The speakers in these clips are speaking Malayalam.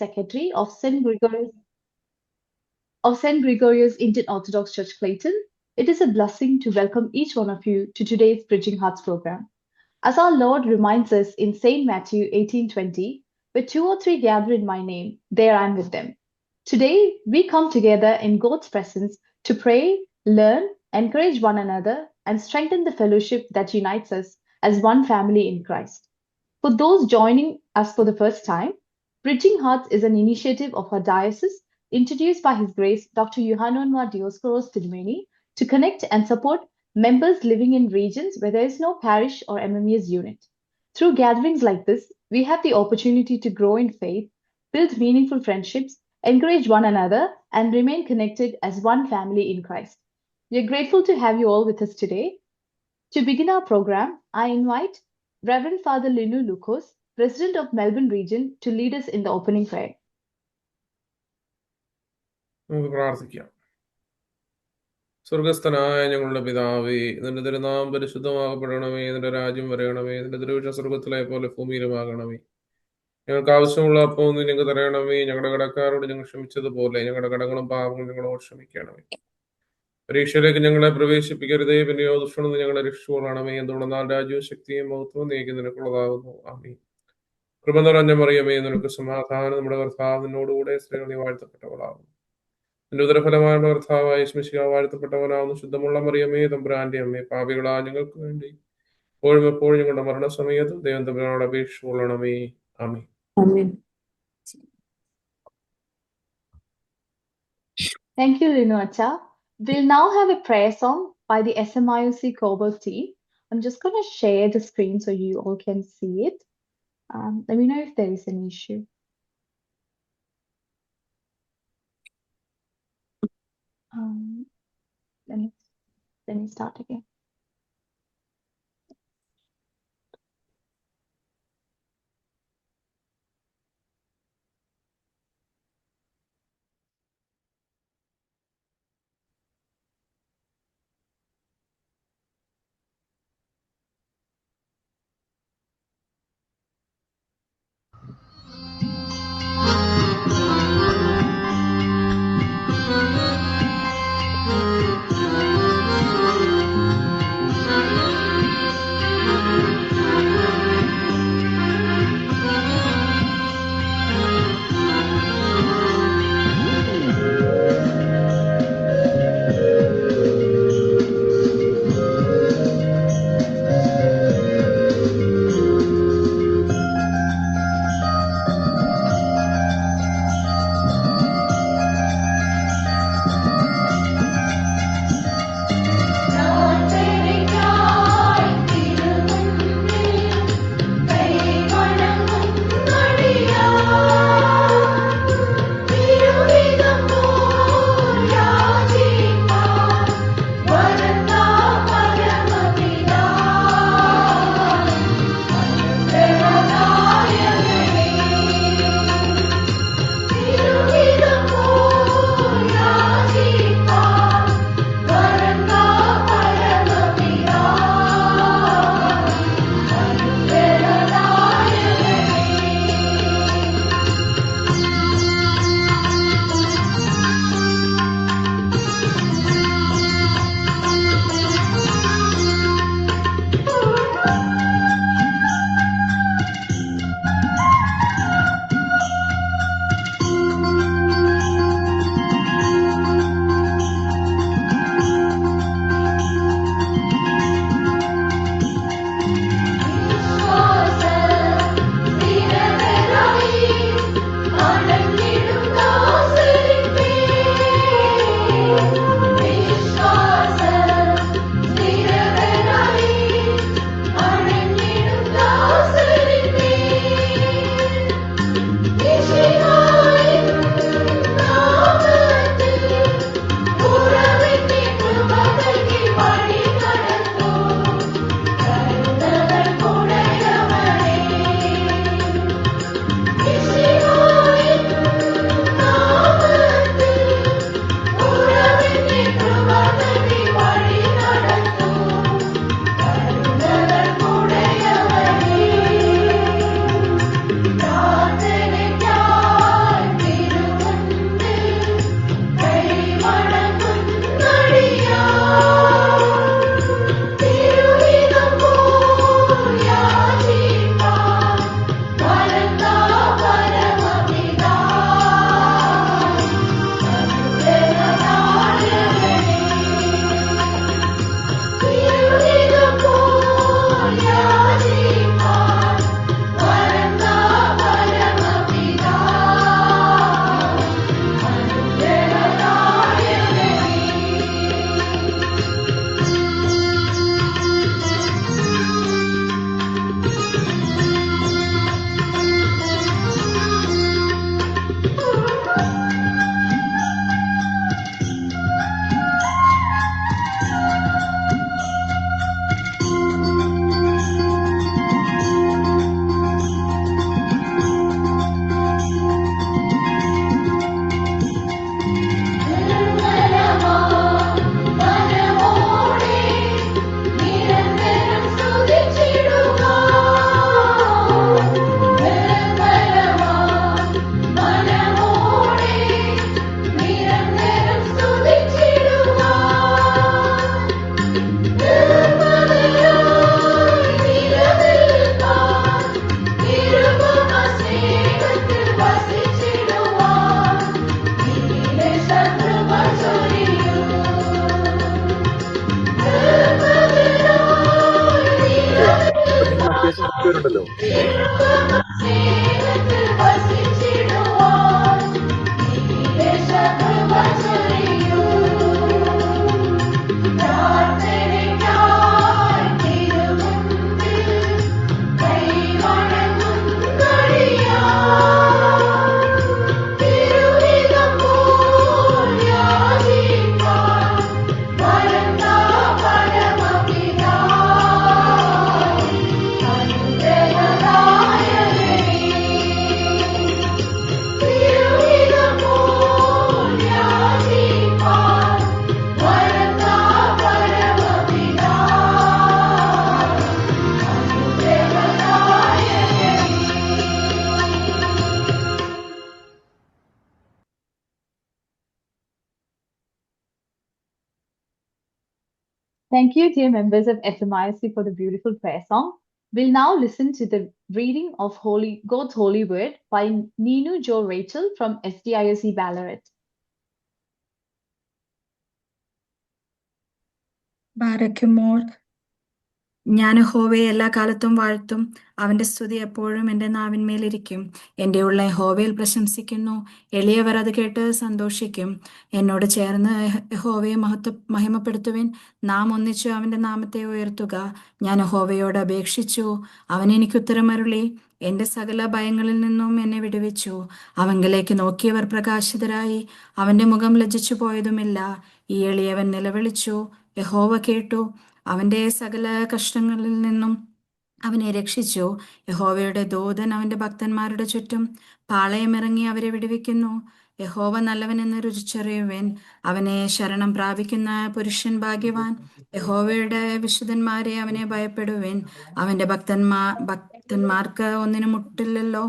Secretary of St. Gregorius Indian Orthodox Church, Clayton. It is a blessing to welcome each one of you to today's Bridging Hearts program. As our Lord reminds us in St. Matthew 18:20, where two or three gather in my name, there I am with them. Today, we come together in God's presence to pray, learn, encourage one another, and strengthen the fellowship that unites us as one family in Christ. For those joining us for the first time, Bridging Hearts is an initiative of our diocese introduced by His Grace Dr. Yohanonwa Dioscoros Tilmeni to connect and support members living in regions where there is no parish or MMES unit. Through gatherings like this, we have the opportunity to grow in faith, build meaningful friendships, encourage one another, and remain connected as one family in Christ. We are grateful to have you all with us today. To begin our program, I invite Reverend Father Linu Lucas, President of Melbourne Region, to lead us in the opening prayer. നമുക്ക് പ്രാർത്ഥിക്കാം. സ്വർഗസ്ഥനായ ഞങ്ങളുടെ പിതാവേ, നിന്റെ തിരുനാമം പരിശുദ്ധമാകപ്പെടണമേ, നിന്റെ രാജ്യം വരയണമേ, നിന്റെ തിരുവിഷ്ടം സ്വർഗത്തിലെ പോലെ ഭൂമിയിലുമാകണമേ. ഞങ്ങൾക്ക് ആവശ്യമുള്ള അപ്പം ഞങ്ങൾക്ക് തരയണമേ, ഞങ്ങളുടെ കടക്കാരോട് ഞങ്ങൾ ക്ഷമിച്ചതുപോലെ ഞങ്ങളുടെ കടങ്ങളും പാപങ്ങളും ഞങ്ങളോട് ക്ഷമിക്കണമേ. പരീക്ഷയിലേക്ക് ഞങ്ങളെ പ്രവേശിപ്പിക്കരുതേ, പിന്നെയോ ദുഷ്ടനെന്ന് ഞങ്ങളെ രക്ഷിച്ചുകൊള്ളണമേ. എന്തുകൊണ്ടെന്നാൽ രാജ്യവും ശക്തിയും മഹത്വവും നീക്കി നിനക്കുള്ളതാകുന്നു. ആമീൻ. കൃപ നിറഞ്ഞ മറിയമേ, നിനക്ക് സമാധാനം. നമ്മുടെ കർത്താവ് നിന്നോടുകൂടെ സ്ത്രീകളിൽ വാഴ്ത്തപ്പെട്ടവളാകുന്നു. നിന്റെ ഉദരഫലമായ കർത്താവായ യേശുമിശിഹാ വാഴ്ത്തപ്പെട്ടവനാകുന്നു. ശുദ്ധമുള്ള മറിയമേ, തമ്പുരാന്റെ അമ്മേ, പാപികളാ ഞങ്ങൾക്ക് വേണ്ടി എപ്പോഴും എപ്പോഴും ഞങ്ങളുടെ മരണസമയത്തും ദൈവം തമ്പുരാനോട് അപേക്ഷിച്ചു കൊള്ളണമേ. ആമീൻ. Thank you, Linu Acha. We'll now have a prayer song by the SMIOC Coburg team. I'm just going to share the screen so you all can see it. Let me know if there is an issue. Let me start again. Thank you, dear members of SMISC, for the beautiful prayer song. We'll now listen to the reading of God's Holy Word by Ninu Jo Rachel from SDIOC Ballarat. ബാരക്കുമോർ. ഞാൻ യഹോവയെ എല്ലാ കാലത്തും വാഴ്ത്തും. അവന്റെ സ്തുതി എപ്പോഴും എൻ്റെ നാവിന്മേലിരിക്കും. എൻ്റെ ഉള്ള യഹോവയിൽ പ്രശംസിക്കുന്നു. എളിയവർ അത് കേട്ട് സന്തോഷിക്കും. എന്നോട് ചേർന്ന് യഹോവയെ മഹിമപ്പെടുത്തുവിൻ. നാം ഒന്നിച്ചു അവന്റെ നാമത്തെ ഉയർത്തുക. ഞാൻ യഹോവയോട് അപേക്ഷിച്ചു, അവൻ എനിക്ക് ഉത്തരമരുളി. എൻ്റെ സകല ഭയങ്ങളിൽ നിന്നും എന്നെ വിടുവിച്ചു. അവങ്കലേക്ക് നോക്കിയവർ പ്രകാശിതരായി. അവന്റെ മുഖം ലജ്ജിച്ചു പോയതുമില്ല. ഈ എളിയവൻ നിലവിളിച്ചു, യഹോവ കേട്ടു. അവന്റെ സകല കഷ്ടങ്ങളിൽ നിന്നും അവനെ രക്ഷിച്ചു. യഹോവയുടെ ദൂതൻ അവന്റെ ഭക്തന്മാരുടെ ചുറ്റും പാളയമിറങ്ങി അവരെ വിടുവിക്കുന്നു. യഹോവ നല്ലവനെന്ന് രുചിച്ചറിയുവൻ. അവനെ ശരണം പ്രാപിക്കുന്ന പുരുഷൻ ഭാഗ്യവാൻ. യഹോവയുടെ വിശുദ്ധന്മാരെ അവനെ ഭയപ്പെടുവിൻ. അവന്റെ ഭക്തന്മാർക്ക് ഒന്നിനും മുട്ടില്ലല്ലോ.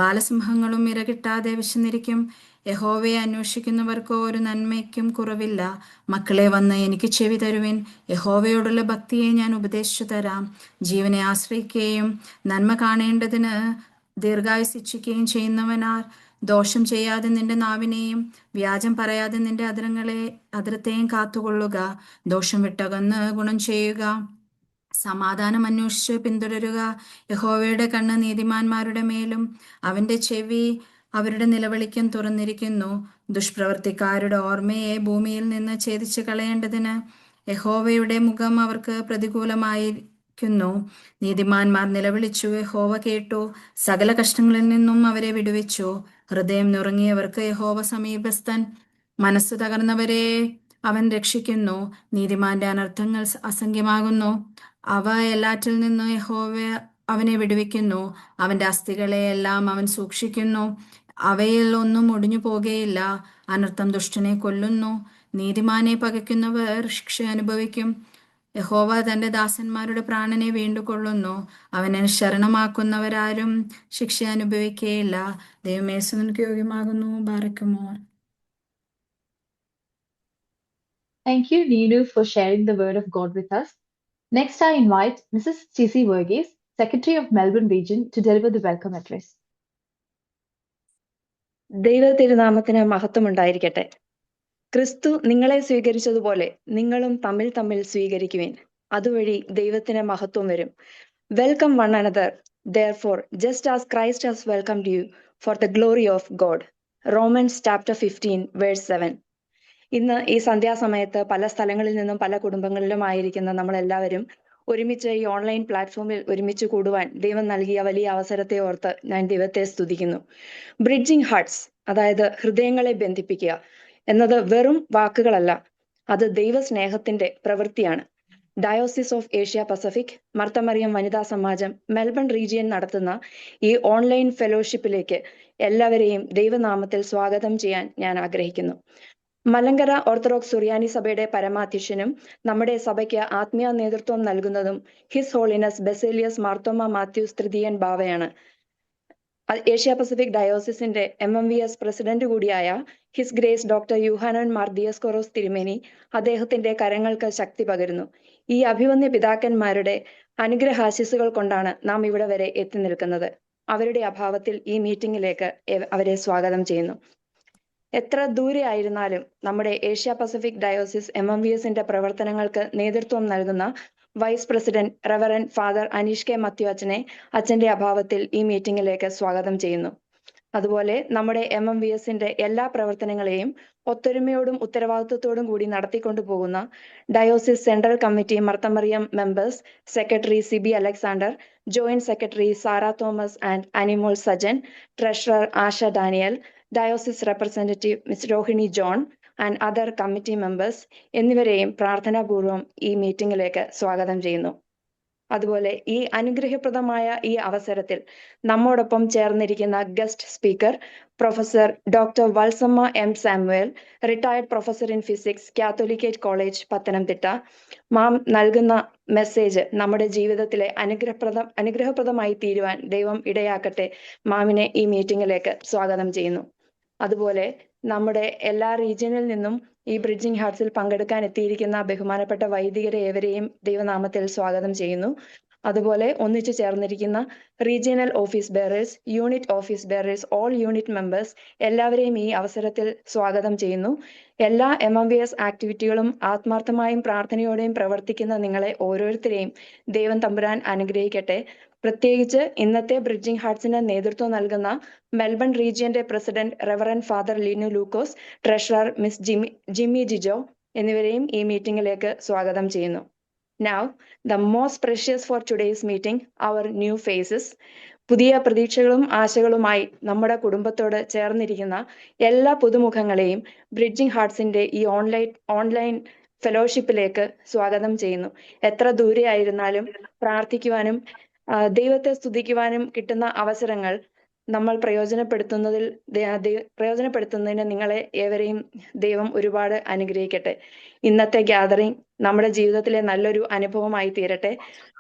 ബാലസിംഹങ്ങളും ഇരകിട്ടാതെ വിശന്നിരിക്കും. യഹോവയെ അന്വേഷിക്കുന്നവർക്കോ ഒരു നന്മയ്ക്കും കുറവില്ല. മക്കളെ, വന്ന് എനിക്ക് ചെവി തരുവിൻ. യഹോവയോടുള്ള ഭക്തിയെ ഞാൻ ഉപദേശിച്ചു തരാം. ജീവനെ ആശ്രയിക്കുകയും നന്മ കാണേണ്ടതിന് ദീർഘായുസ് ഇച്ഛിക്കുകയും ചെയ്യുന്നവനാർ. ദോഷം ചെയ്യാതെ നിന്റെ നാവിനെയും വ്യാജം പറയാതെ നിന്റെ അധരത്തെയും കാത്തുകൊള്ളുക. ദോഷം വിട്ടകന്ന് ഗുണം ചെയ്യുക. സമാധാനം അന്വേഷിച്ച് പിന്തുടരുക. യഹോവയുടെ കണ്ണ് നീതിമാന്മാരുടെ മേലും അവന്റെ ചെവി അവരുടെ നിലവിളിക്കും തുറന്നിരിക്കുന്നു. ദുഷ്പ്രവർത്തിക്കാരുടെ ഓർമ്മയെ ഭൂമിയിൽ നിന്ന് ഛേദിച്ച് കളയേണ്ടതിന് യഹോവയുടെ മുഖം അവർക്ക് പ്രതികൂലമായിരിക്കുന്നു. നീതിമാന്മാർ നിലവിളിച്ചു, യഹോവ കേട്ടു. സകല കഷ്ടങ്ങളിൽ നിന്നും അവരെ വിടുവിച്ചു. ഹൃദയം നുറുങ്ങിയവർക്ക് യഹോവ സമീപസ്ഥൻ. മനസ്സു തകർന്നവരെ അവൻ രക്ഷിക്കുന്നു. നീതിമാന്റെ അനർത്ഥങ്ങൾ അസംഖ്യമാകുന്നു. അവ എല്ലാറ്റിൽ നിന്നും യഹോവ അവനെ വിടുവിക്കുന്നു. അവന്റെ അസ്ഥികളെ എല്ലാം അവൻ സൂക്ഷിക്കുന്നു. അവയിൽ ഒന്നും ഒടിഞ്ഞു പോകുകയില്ല. അനർത്ഥം ദുഷ്ടനെ കൊല്ലുന്നു. നീതിമാനെ പകയ്ക്കുന്നവർ ശിക്ഷ അനുഭവിക്കും. യഹോവ തന്റെ ദാസന്മാരുടെ പ്രാണനെ വീണ്ടുകൊള്ളുന്നു. അവനെ ശരണമാക്കുന്നവരാരും ശിക്ഷ അനുഭവിക്കുകയില്ല. ദൈവമേ, സുനിക്ക് യോഗ്യമാകുന്നു. ബാരക്കുമോർ. Thank you, Ninu, for sharing the word of God with us. Next, I invite Mrs. Chisi Verghese, Secretary of Melbourne Region, to deliver the welcome address. ദൈവ തിരുനാമത്തിന് മഹത്വം ഉണ്ടായിരിക്കട്ടെ. ക്രിസ്തു നിങ്ങളെ സ്വീകരിച്ചതുപോലെ നിങ്ങളും തമ്മിൽ സ്വീകരിക്കുവിൻ. അതുവഴി ദൈവത്തിന് മഹത്വം വരും. Welcome one another, therefore just as Christ has welcomed you for the glory of God. Romans chapter 15 verse 7. ഇന്ന് ഈ സന്ധ്യാസമയത്ത് പല സ്ഥലങ്ങളിൽ നിന്നും പല കുടുംബങ്ങളിലും ആയിരിക്കുന്ന നമ്മളെല്ലാവരും ഒരുമിച്ച് ഈ ഓൺലൈൻ പ്ലാറ്റ്ഫോമിൽ ഒരുമിച്ച് കൂടുവാൻ ദൈവം നൽകിയ വലിയ അവസരത്തെ ഓർത്ത് ഞാൻ ദൈവത്തെ സ്തുതിക്കുന്നു. ബ്രിഡ്ജിങ് ഹാർട്ട്സ്, അതായത് ഹൃദയങ്ങളെ ബന്ധിപ്പിക്കുക എന്നത് വെറും വാക്കുകളല്ല, അത് ദൈവസ്നേഹത്തിന്റെ പ്രവൃത്തിയാണ്. Diocese of Asia Pacific, Marth Mariam വനിതാ സമാജം, മെൽബൺ റീജിയൻ നടത്തുന്ന ഈ ഓൺലൈൻ ഫെലോഷിപ്പിലേക്ക് എല്ലാവരെയും ദൈവനാമത്തിൽ സ്വാഗതം ചെയ്യാൻ ഞാൻ ആഗ്രഹിക്കുന്നു. മലങ്കര ഓർത്തഡോക്സ് സുറിയാനി സഭയുടെ പരമാധ്യക്ഷനും നമ്മുടെ സഭയ്ക്ക് ആത്മീയ നേതൃത്വം നൽകുന്നതും his holiness Baselius Marthoma Mathews തൃതീയൻ ബാവയാണ്. ഏഷ്യ പസഫിക് ഡയോസിസിന്റെ MMVS പ്രസിഡന്റ് കൂടിയായ his grace doctor Yuhanon Mar Dioscoros തിരുമേനി അദ്ദേഹത്തിന്റെ കരങ്ങൾക്ക് ശക്തി പകരുന്നു. ഈ അഭിവന്യ പിതാക്കന്മാരുടെ അനുഗ്രഹാശിസുകൾ കൊണ്ടാണ് നാം ഇവിടെ വരെ എത്തി നിൽക്കുന്നത്. അവരുടെ അഭാവത്തിൽ ഈ മീറ്റിംഗിലേക്ക് അവരെ സ്വാഗതം ചെയ്യുന്നു. എത്ര ദൂരെ ആയിരുന്നാലും നമ്മുടെ ഏഷ്യ പസഫിക് ഡയോസിസ് MMVSന്റെ പ്രവർത്തനങ്ങൾക്ക് നേതൃത്വം നൽകുന്ന vice president reverend father Aneesh K Mathew അച്ഛന്റെ അഭാവത്തിൽ ഈ മീറ്റിംഗിലേക്ക് സ്വാഗതം ചെയ്യുന്നു. അതുപോലെ നമ്മുടെ MMVSന്റെ എല്ലാ പ്രവർത്തനങ്ങളെയും ഒത്തൊരുമയോടും ഉത്തരവാദിത്വത്തോടും കൂടി നടത്തിക്കൊണ്ടു പോകുന്ന diocese central committee Marthamariyam members, secretary CB Alexander, joint secretary Sara Thomas and Animol Sajan, treasurer Asha Daniel, diocese representative miss Rohini John and other committee members എന്നിവരെയും പ്രാർത്ഥനാപൂർവം ഈ മീറ്റിംഗിലേക്ക് സ്വാഗതം ചെയ്യുന്നു. അതുപോലെ ഈ അനുഗ്രഹപ്രദമായ ഈ അവസരത്തിൽ നമ്മോടൊപ്പം ചേർന്നിരിക്കുന്ന guest speaker professor doctor Valsamma M. Samuel, retired professor in physics, catholicate college Pathanamthitta. Ma'am നൽകുന്ന മെസ്സേജ് നമ്മുടെ ജീവിതത്തിലെ അനുഗ്രഹപ്രദമായി തീരുവാൻ ദൈവം ഇടയാക്കട്ടെ. മാമിനെ ഈ മീറ്റിംഗിലേക്ക് സ്വാഗതം ചെയ്യുന്നു. അതുപോലെ നമ്മുടെ എല്ലാ റീജിയനിൽ നിന്നും ഈ ബ്രിഡ്ജിംഗ് ഹാർട്സിൽ പങ്കെടുക്കാൻ എത്തിയിരിക്കുന്ന ബഹുമാനപ്പെട്ട വൈദികരെ ഏവരെയും ദൈവനാമത്തിൽ സ്വാഗതം ചെയ്യുന്നു. അതുപോലെ ഒന്നിച്ചു ചേർന്നിരിക്കുന്ന regional office bearers, unit office bearers, all unit members എല്ലാവരെയും ഈ അവസരത്തിൽ സ്വാഗതം ചെയ്യുന്നു. എല്ലാ MMVS ആക്ടിവിറ്റികളും ആത്മാർത്ഥമായും പ്രാർത്ഥനയോടെയും പ്രവർത്തിക്കുന്ന നിങ്ങളെ ഓരോരുത്തരെയും ദൈവം തമ്പുരാൻ അനുഗ്രഹിക്കട്ടെ. പ്രത്യേകിച്ച് ഇന്നത്തെ ബ്രിഡ്ജിംഗ് ഹാർട്സിന് നേതൃത്വം നൽകുന്ന മെൽബൺ റീജിയന്റെ president reverend father Linu Lukose, treasurer miss Jimmy Jijo എന്നിവരെയും ഈ മീറ്റിംഗിലേക്ക് സ്വാഗതം ചെയ്യുന്നു. Now, the most precious for today's meeting, our new faces. പുതിയ പ്രതീക്ഷകളും ആശകളുമായി നമ്മുടെ കുടുംബത്തോട് ചേർന്നിരിക്കുന്ന എല്ലാ പുതുമുഖങ്ങളെയും ബ്രിഡ്ജിംഗ് ഹാർട്സിന്റെ ഈ ഓൺലൈൻ ഫെലോഷിപ്പിലേക്ക് സ്വാഗതം ചെയ്യുന്നു. എത്ര ദൂരെ ആയിരുന്നാലും പ്രാർത്ഥിക്കുവാനും ദൈവത്തെ സ്തുതിക്കുവാനും കിട്ടുന്ന അവസരങ്ങൾ നമ്മൾ പ്രയോജനപ്പെടുത്തുന്നതിന് നിങ്ങളെ ഏവരെയും ദൈവം ഒരുപാട് അനുഗ്രഹിക്കട്ടെ. ഇന്നത്തെ ഗ്യാതറിംഗ് നമ്മുടെ ജീവിതത്തിലെ നല്ലൊരു അനുഭവമായി തീരട്ടെ.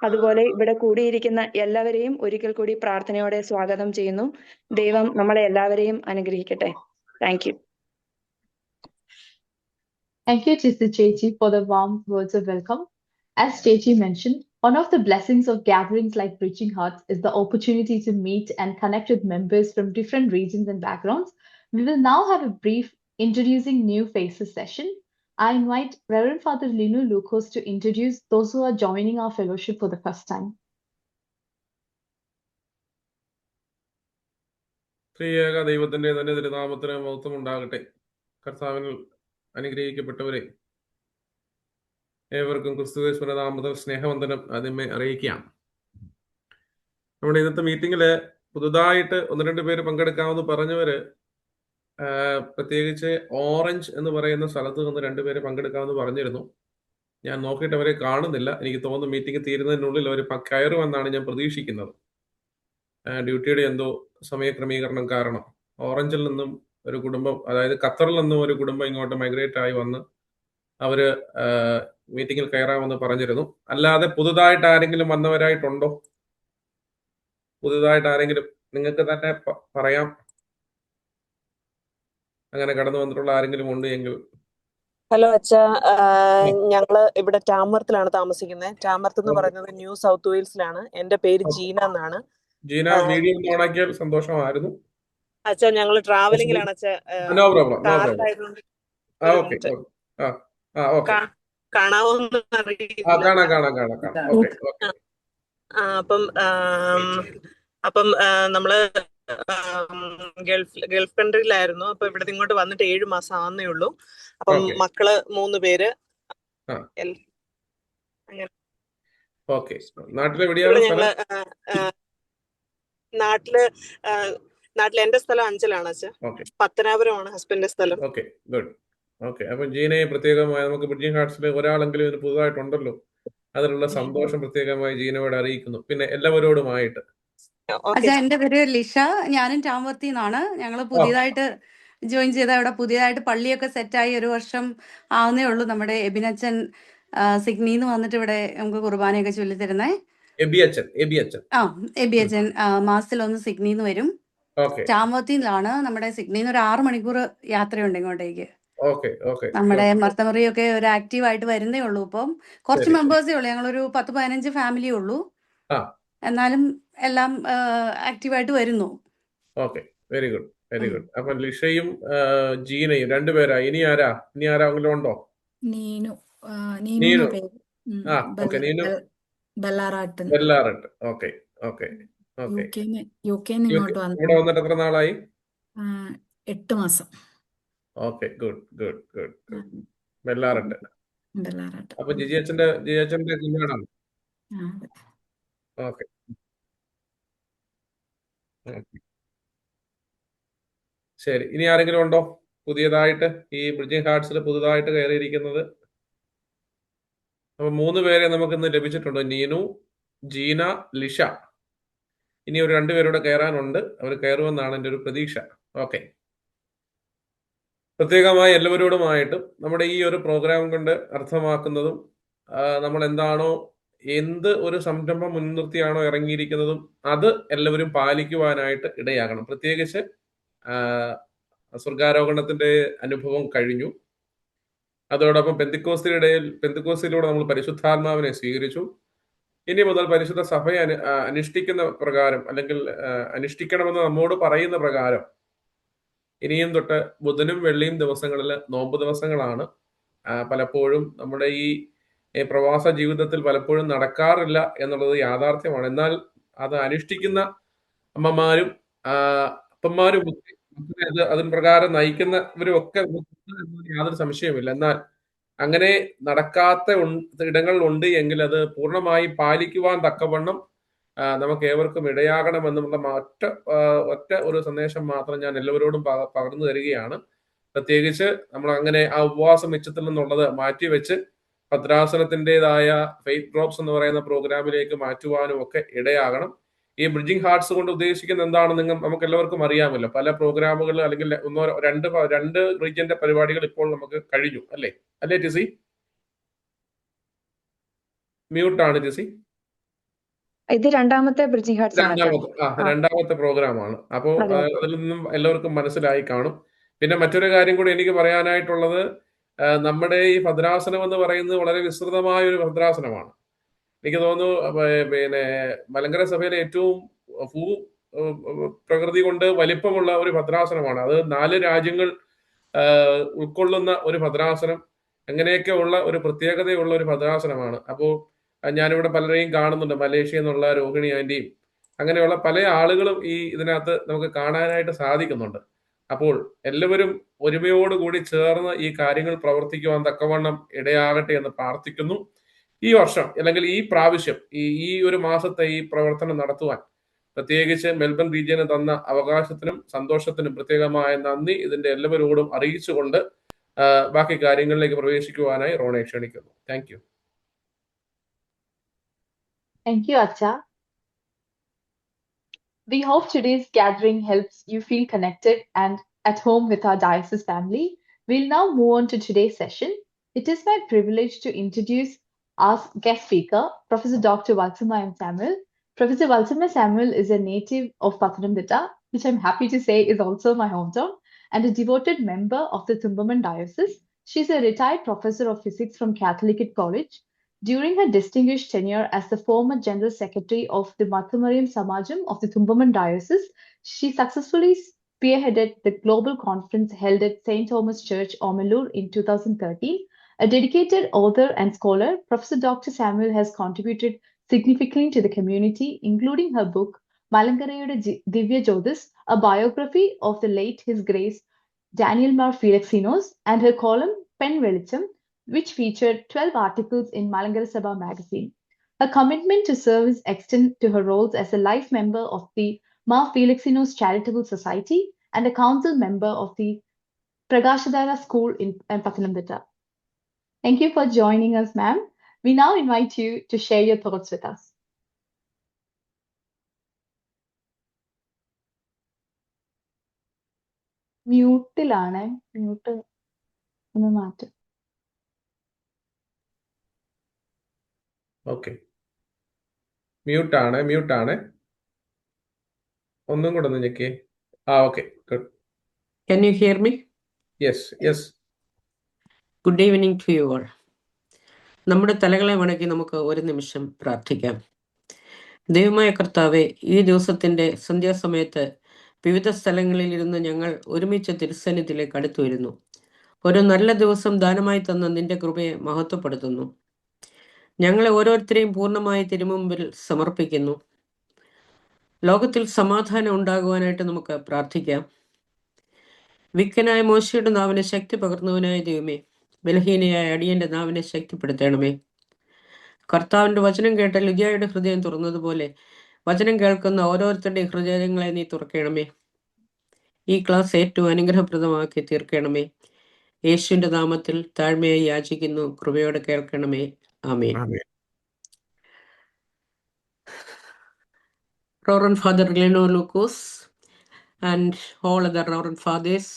അതുപോലെ ഇവിടെ കൂടിയിരിക്കുന്ന എല്ലാവരെയും ഒരിക്കൽ കൂടി പ്രാർത്ഥനയോടെ സ്വാഗതം ചെയ്യുന്നു. ദൈവം നമ്മളെ എല്ലാവരെയും അനുഗ്രഹിക്കട്ടെ. Thank you. Thank you, Chechi, for the warm words of welcome. As Chechi mentioned, one of the blessings of gatherings like Bridging Hearts is the opportunity to meet and connect with members from different regions and backgrounds. We will now have a brief Introducing New Faces session. I invite Reverend Father Linu Lucas to introduce those who are joining our fellowship for the first time. ത്രിയേക ദൈവത്തിന്റെ തന്നെ തിരുനാമത്തിന് മഹത്വം ഉണ്ടാകട്ടെ. കർത്താവിൽ അനുഗ്രഹിക്കപ്പെട്ടവരെ ഏവർക്കും ക്രിസ്തുവേശ്വര നാമത്തിൽ സ്നേഹവന്ദനം ആദ്യമേ അറിയിക്കാം. നമ്മുടെ ഇന്നത്തെ മീറ്റിംഗില് പുതുതായിട്ട് 1-2 പേര് പങ്കെടുക്കാമെന്ന് പറഞ്ഞവര് പ്രത്യേകിച്ച് ഓറഞ്ച് എന്ന് പറയുന്ന സ്ഥലത്ത് നിന്ന് 2 പേര് പങ്കെടുക്കാമെന്ന് പറഞ്ഞിരുന്നു. ഞാൻ നോക്കിയിട്ട് അവരെ കാണുന്നില്ല. എനിക്ക് തോന്നുന്നു മീറ്റിംഗ് തീരുന്നതിനുള്ളിൽ അവർ കയറുമെന്നാണ് ഞാൻ പ്രതീക്ഷിക്കുന്നത്. ഡ്യൂട്ടിയുടെ എന്തോ സമയക്രമീകരണം കാരണം ഓറഞ്ചിൽ നിന്നും ഒരു കുടുംബം, അതായത് ഖത്തറിൽ നിന്നും ഒരു കുടുംബം ഇങ്ങോട്ട് മൈഗ്രേറ്റ് ആയി വന്ന് അവര് മീറ്റിംഗിൽ കയറാമെന്ന് പറഞ്ഞിരുന്നു. അല്ലാതെ പുതുതായിട്ട് ആരെങ്കിലും വന്നവരായിട്ടുണ്ടോ? പുതുതായിട്ട് ആരെങ്കിലും നിങ്ങൾക്ക് തന്നെ പറയാം. അങ്ങനെ കടന്നു വന്നിട്ടുള്ള ആരെങ്കിലും ഉണ്ട് എങ്കിൽ. ഹലോ അച്ഛാ, ഞങ്ങള് ഇവിടെ ടാമർത്തിലാണ് താമസിക്കുന്നത്. ടാമർത്ത് എന്ന് പറയുന്നത് ന്യൂ സൗത്ത് വെയിൽസിലാണ്. എന്റെ പേര് ജീന എന്നാണ്. ജീന, വീഡിയോ ഓണാക്കിയാൽ സന്തോഷമായിരുന്നു. അച്ഛാ ഞങ്ങള് ട്രാവലിംഗിലാണ് അച്ഛാ. കാണാവോന്ന് അപ്പം നമ്മള് ഗൾഫ് കൺട്രിയിലായിരുന്നു. അപ്പൊ ഇവിടെ ഇങ്ങോട്ട് വന്നിട്ട് 7 മാസം ആവുന്നേ ഉള്ളൂ. അപ്പം മക്കള് 3 പേര്. നാട്ടില് എന്റെ സ്ഥലം അഞ്ചലാണ് അച്ഛാ. പത്തനാപുരമാണ് ഹസ്ബൻഡിന്റെ സ്ഥലം. അപ്പൊ ജീനയെ പ്രത്യേകമായി നമുക്ക് ബ്രിഡ്ജിംഗ് ഹാർട്സിൽ ഒരാളെങ്കിലും ഇത് പുതുതായിട്ടുണ്ടല്ലോ, അതിനുള്ള സന്തോഷം പ്രത്യേകമായി ജീനയോട് അറിയിക്കുന്നു. പിന്നെ എല്ലാവരോടുമായിട്ട്. അച്ഛാ എന്റെ പേര് ലിഷ, ഞാനും ടാമർത്തി നിന്നാണ്. ഞങ്ങള് പുതിയതായിട്ട് ജോയിൻ ചെയ്ത, ഇവിടെ പുതിയതായിട്ട് പള്ളിയൊക്കെ സെറ്റായി 1 വർഷം ആവുന്നേ ഉള്ളൂ. നമ്മുടെ എബിനച്ചൻ സിഗ്നിന്ന് വന്നിട്ട് ഇവിടെ നമുക്ക് കുർബാനയൊക്കെ ചൊല്ലിത്തരുന്നേ. എബിയച്ചൻ മാസത്തിലൊന്ന് സിഗ്നിന്ന് വരും. ടാമർത്തിയിലാണ്. നമ്മുടെ സിഗ്നിന്ന് ഒരു 6 മണിക്കൂർ യാത്രയുണ്ട് ഇങ്ങോട്ടേക്ക്. നമ്മുടെ മർത്തമറിയൊക്കെ ഒരു ആക്റ്റീവ് ആയിട്ട് വരുന്നേ ഉള്ളൂ. ഇപ്പം കുറച്ച് മെമ്പേഴ്സേ ഉള്ളൂ. ഞങ്ങളൊരു 10-15 ഫാമിലി ഉള്ളൂ. എന്നാലും എല്ലാം ആക്റ്റീവായിട്ട് വരുന്നു. Very good, very good. അപ്പൊ ലിഷയും ജീനയും 2 പേരാ. ഇനി ആരെങ്കിലും ഉണ്ടോ? നീനു. ബെല്ലാറട്ട്. ഇവിടെ വന്നിട്ട് എത്ര നാളായി? 8 മാസം. ഗുഡ്. ബെല്ലാറട്ട്. അപ്പൊ ജിജിയച്ചന്റെ കുഞ്ഞാണോ? ശരി. ഇനി ആരെങ്കിലും ഉണ്ടോ പുതിയതായിട്ട് ഈ ബ്രിഡ്ജിംഗ് ഹാർട്സിൽ പുതുതായിട്ട് കയറിയിരിക്കുന്നത്? അപ്പൊ 3 പേരെ നമുക്ക് ഇന്ന് ലഭിച്ചിട്ടുണ്ട്. നീനു, ജീന, ലിഷ. ഇനി ഒരു 2 പേരോട് കയറാനുണ്ട്. അവർ കയറുമെന്നാണ് എൻ്റെ ഒരു പ്രതീക്ഷ. പ്രത്യേകമായി എല്ലാവരോടുമായിട്ടും നമ്മുടെ ഈ ഒരു പ്രോഗ്രാം കൊണ്ട് അർത്ഥമാക്കുന്നതും നമ്മൾ എന്താണോ, എന്ത് ഒരു സംരംഭം മുൻനിർത്തിയാണോ ഇറങ്ങിയിരിക്കുന്നതും അത് എല്ലാവരും പാലിക്കുവാനായിട്ട് ഇടയാകണം. പ്രത്യേകിച്ച് സ്വർഗാരോഹണത്തിന്റെ അനുഭവം കഴിഞ്ഞു. അതോടൊപ്പം പെന്തിക്കോസ്തിലൂടെ നമ്മൾ പരിശുദ്ധാത്മാവിനെ സ്വീകരിച്ചു. ഇനി മുതൽ പരിശുദ്ധ സഭയെ അനുഷ്ഠിക്കുന്ന പ്രകാരം, അല്ലെങ്കിൽ അനുഷ്ഠിക്കണമെന്ന് നമ്മോട് പറയുന്ന പ്രകാരം ഇനിയും തൊട്ട് ബുധനും വെള്ളിയും ദിവസങ്ങളിൽ നോമ്പ് ദിവസങ്ങളാണ്. പലപ്പോഴും നമ്മുടെ ഈ പ്രവാസ ജീവിതത്തിൽ പലപ്പോഴും നടക്കാറില്ല എന്നുള്ളത് യാഥാർത്ഥ്യമാണ്. എന്നാൽ അത് അനുഷ്ഠിക്കുന്ന അമ്മമാരും അപ്പന്മാരും അതിന് പ്രകാരം നയിക്കുന്നവരും ഒക്കെ യാതൊരു സംശയവുമില്ല. എന്നാൽ അങ്ങനെ നടക്കാത്ത ഇടങ്ങളിലുണ്ട് എങ്കിൽ അത് പൂർണ്ണമായി പാലിക്കുവാൻ തക്കവണ്ണം നമുക്ക് ഏവർക്കും ഇടയാകണമെന്നുള്ള ഒറ്റ ഒരു സന്ദേശം മാത്രം ഞാൻ എല്ലാവരോടും പകർന്നു തരികയാണ്. പ്രത്യേകിച്ച് നമ്മൾ അങ്ങനെ ആ ഉപവാസം മിച്ചത്തിൽ നിന്നുള്ളത് മാറ്റിവെച്ച് ഭദ്രാസനത്തിൻ്റെതായ ഫെയ്ത്ത് ഡ്രോപ്സ് എന്ന് പറയുന്ന പ്രോഗ്രാമിലേക്ക് മാറ്റുവാനും ഒക്കെ ഇടയാകണം. ഈ ബ്രിഡ്ജിംഗ് ഹാർട്സ് കൊണ്ട് ഉദ്ദേശിക്കുന്നത് എന്താണെന്ന് നമുക്ക് എല്ലാവർക്കും അറിയാമല്ലോ. പല പ്രോഗ്രാമുകൾ അല്ലെങ്കിൽ രണ്ട് റീജിയന്റെ പരിപാടികൾ ഇപ്പോൾ നമുക്ക് കഴിഞ്ഞു. അല്ലേ ജിസി? മ്യൂട്ടാണ് ജിസി. ഇത് രണ്ടാമത്തെ ബ്രിഡ്ജിംഗ് ഹാർട്സ് രണ്ടാമത്തെ പ്രോഗ്രാമാണ്. അപ്പോൾ അതിൽ നിന്നും എല്ലാവർക്കും മനസ്സിലായി കാണും. പിന്നെ മറ്റൊരു കാര്യം കൂടി എനിക്ക് പറയാനായിട്ടുള്ളത്, നമ്മുടെ ഈ ഭദ്രാസനം എന്ന് പറയുന്നത് വളരെ വിസ്തൃതമായ ഒരു ഭദ്രാസനമാണ്. എനിക്ക് തോന്നുന്നു പിന്നെ മലങ്കര സഭയിലെ ഏറ്റവും പ്രകൃതി കൊണ്ട് വലിപ്പമുള്ള ഒരു ഭദ്രാസനമാണ്. അത് 4 രാജ്യങ്ങൾ ഉൾക്കൊള്ളുന്ന ഒരു ഭദ്രാസനം, അങ്ങനെയൊക്കെ ഉള്ള ഒരു പ്രത്യേകതയുള്ള ഒരു ഭദ്രാസനമാണ്. അപ്പോൾ ഞാനിവിടെ പലരെയും കാണുന്നുണ്ട്, മലേഷ്യ എന്നുള്ള രോഹിണി ആന്റിയും അങ്ങനെയുള്ള പല ആളുകളും ഈ ഇതിനകത്ത് നമുക്ക് കാണാനായിട്ട് സാധിക്കുന്നുണ്ട്. അപ്പോൾ എല്ലാവരും ഒരുമയോടുകൂടി ചേർന്ന് ഈ കാര്യങ്ങൾ പ്രവർത്തിക്കുവാൻ തക്കവണ്ണം ഇടയാകട്ടെ എന്ന് പ്രാർത്ഥിക്കുന്നു. ഈ വർഷം അല്ലെങ്കിൽ ഈ പ്രാവശ്യം ഈ ഒരു മാസത്തെ ഈ പ്രവർത്തനം നടത്തുവാൻ പ്രത്യേകിച്ച് മെൽബൺ റീജിയന് തന്ന അവകാശത്തിനും സന്തോഷത്തിനും പ്രത്യേകമായ നന്ദി ഇതിന്റെ എല്ലാവരോടും അറിയിച്ചുകൊണ്ട് ബാക്കി കാര്യങ്ങളിലേക്ക് പ്രവേശിക്കുവാനായി റോണെ ക്ഷണിക്കുന്നു. Thank you. Thank you, Acha. We hope today's gathering helps you feel connected and at home with our diocese family. We'll now move on to today's session. It is my privilege to introduce our guest speaker, Professor Dr. Valsamma M. Samuel. Professor Valsamma Samuel is a native of Pathanamthitta, which I'm happy to say is also my hometown, and a devoted member of the Thumbaman Diocese. She's a retired professor of physics from Catholicate College. During her distinguished tenure as the former General Secretary of the Marthamariam Samajam of the Thumbaman Diocese, she successfully spearheaded the global conference held at St. Thomas Church, Omelur in 2013. A dedicated author and scholar, Professor Dr. Samuel has contributed significantly to the community, including her book, Malangarayude Divya Jyotis, a biography of the late His Grace Daniel Mar Felicinos, and her column, Pen Velicham, which featured 12 articles in Malankara Sabha magazine. Her commitment to service extends to her roles as a life member of the Mar Felicinos Charitable Society and a council member of the Prakashadhara School in Pathanamthitta. Thank you for joining us, ma'am. We now invite you to share your thoughts with us. മ്യൂട്ടിലാണ്, മ്യൂട്ട് ഒന്ന് മാറ്റും. ഓക്കെ, മ്യൂട്ടാണ്. ഒന്നും കൂടെ ഒന്ന് ഞെക്കേ. Okay, good. Can you hear me? Yes. Good evening to you all. നമ്മുടെ തലകളെ വണക്കി നമുക്ക് ഒരു നിമിഷം പ്രാർത്ഥിക്കാം. ദൈവമായ കർത്താവെ, ഈ ദിവസത്തിന്റെ സന്ധ്യാസമയത്ത് വിവിധ സ്ഥലങ്ങളിൽ ഇരുന്ന് ഞങ്ങൾ ഒരുമിച്ച് തിരുസന്നിധിയിലേക്ക് അടുത്തു വരുന്നു. ഒരു നല്ല ദിവസം ദാനമായി തന്ന നിന്റെ കൃപയെ മഹത്വപ്പെടുത്തുന്നു. ഞങ്ങളെ ഓരോരുത്തരെയും പൂർണ്ണമായി തിരുമുമ്പിൽ സമർപ്പിക്കുന്നു. ലോകത്തിൽ സമാധാനം ഉണ്ടാകുവാനായിട്ട് നമുക്ക് പ്രാർത്ഥിക്കാം. വിക്കനായ മോശയുടെ നാവിനെ ശക്തി പകർന്നവനായ ദൈവമേ, ബലഹീനയായ അടിയന്റെ നാവിനെ ശക്തിപ്പെടുത്തണമേ. കർത്താവിന്റെ വചനം കേട്ട ലുദിയായുടെ ഹൃദയം തുറന്നതുപോലെ വചനം കേൾക്കുന്ന ഓരോരുത്തരുടെയും ഹൃദയങ്ങളെ നീ തുറക്കണമേ. ഈ ക്ലാസ് ഏറ്റവും അനുഗ്രഹപ്രദമാക്കി തീർക്കണമേ. യേശുവിന്റെ നാമത്തിൽ താഴ്മയായി യാചിക്കുന്നു, കൃപയോടെ കേൾക്കണമേ. ആമേൻ. Reverend Father Leno Lucas and all other Reverend Fathers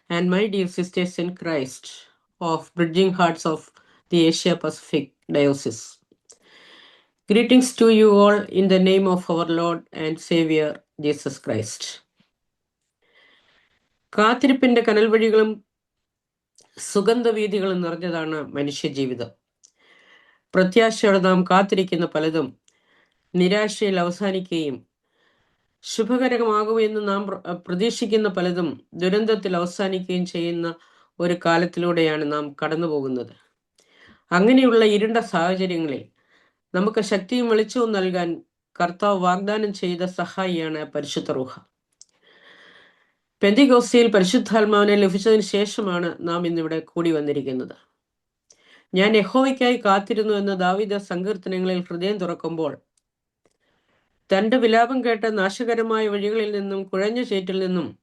and my dear sisters in Christ of Bridging Hearts of the Asia Pacific Diocese. Greetings to you all in the name of our Lord and Savior Jesus Christ. കാത്തിരിപ്പിന്റെ കനൽ വഴികളും സുഗന്ധവീതികളും നിറഞ്ഞതാണ് മനുഷ്യജീവിതം. പ്രത്യാശയോടെ നാം കാത്തിരിക്കുന്ന പലതും നിരാശയിൽ അവസാനിക്കുകയും ശുഭകരമാകുമെന്ന് നാം പ്രതീക്ഷിക്കുന്ന പലതും ദുരന്തത്തിൽ അവസാനിക്കുകയും ചെയ്യുന്ന ഒരു കാലത്തിലൂടെയാണ് നാം കടന്നു പോകുന്നത്. അങ്ങനെയുള്ള ഇരുണ്ട സാഹചര്യങ്ങളിൽ നമുക്ക് ശക്തിയും വെളിച്ചവും നൽകാൻ കർത്താവ് വാഗ്ദാനം ചെയ്ത സഹായിയാണ് പരിശുദ്ധ റൂഹ. പെന്തിക്കോസ്തിയിൽ പരിശുദ്ധാത്മാവിനെ ലഭിച്ചതിന് ശേഷമാണ് നാം ഇന്നിവിടെ കൂടി വന്നിരിക്കുന്നത്. ഞാൻ യഹോവയ്ക്കായി കാത്തിരുന്നു എന്ന് ദാവീദ് സങ്കീർത്തനങ്ങളിൽ ഹൃദയം തുറക്കുമ്പോൾ തന്റെ വിലാപം കേട്ട നാശകരമായ വഴികളിൽ നിന്നും കുഴഞ്ഞ ചേറ്റിൽ നിന്നും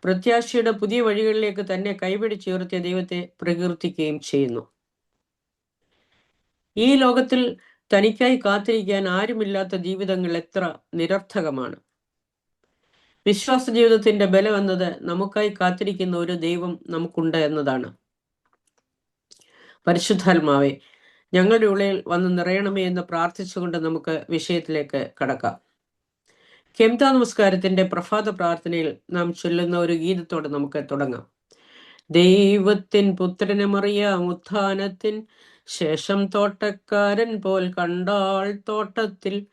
പ്രത്യാശയുടെ പുതിയ വഴികളിലേക്ക് തന്നെ കൈപിടിച്ചുയർത്തിയ ദൈവത്തെ പ്രകീർത്തിക്കുകയും ചെയ്യുന്നു. ഈ ലോകത്തിൽ തനിക്കായി കാത്തിരിക്കാൻ ആരുമില്ലാത്ത ജീവിതങ്ങൾ എത്ര നിരർത്ഥകമാണ്. വിശ്വാസ ജീവിതത്തിന്റെ ബലം എന്നത് നമുക്കായി കാത്തിരിക്കുന്ന ഒരു ദൈവം നമുക്കുണ്ട് എന്നതാണ്. പരിശുദ്ധാത്മാവെ, ഞങ്ങളുടെ ഉള്ളിൽ വന്ന് നിറയണമേ എന്ന് പ്രാർത്ഥിച്ചുകൊണ്ട് നമുക്ക് വിഷയത്തിലേക്ക് കടക്കാം. കെംത നമസ്കാരത്തിന്റെ പ്രഭാത പ്രാർത്ഥനയിൽ നാം ചൊല്ലുന്ന ഒരു ഗീതത്തോടെ നമുക്ക് തുടങ്ങാം. ദൈവത്തിൻ പുത്രനെ മറിയാം ഉത്ഥാനത്തിൻ ശേഷം തോട്ടക്കാരൻ പോൽ കണ്ടാൾ തോട്ടത്തിൽ,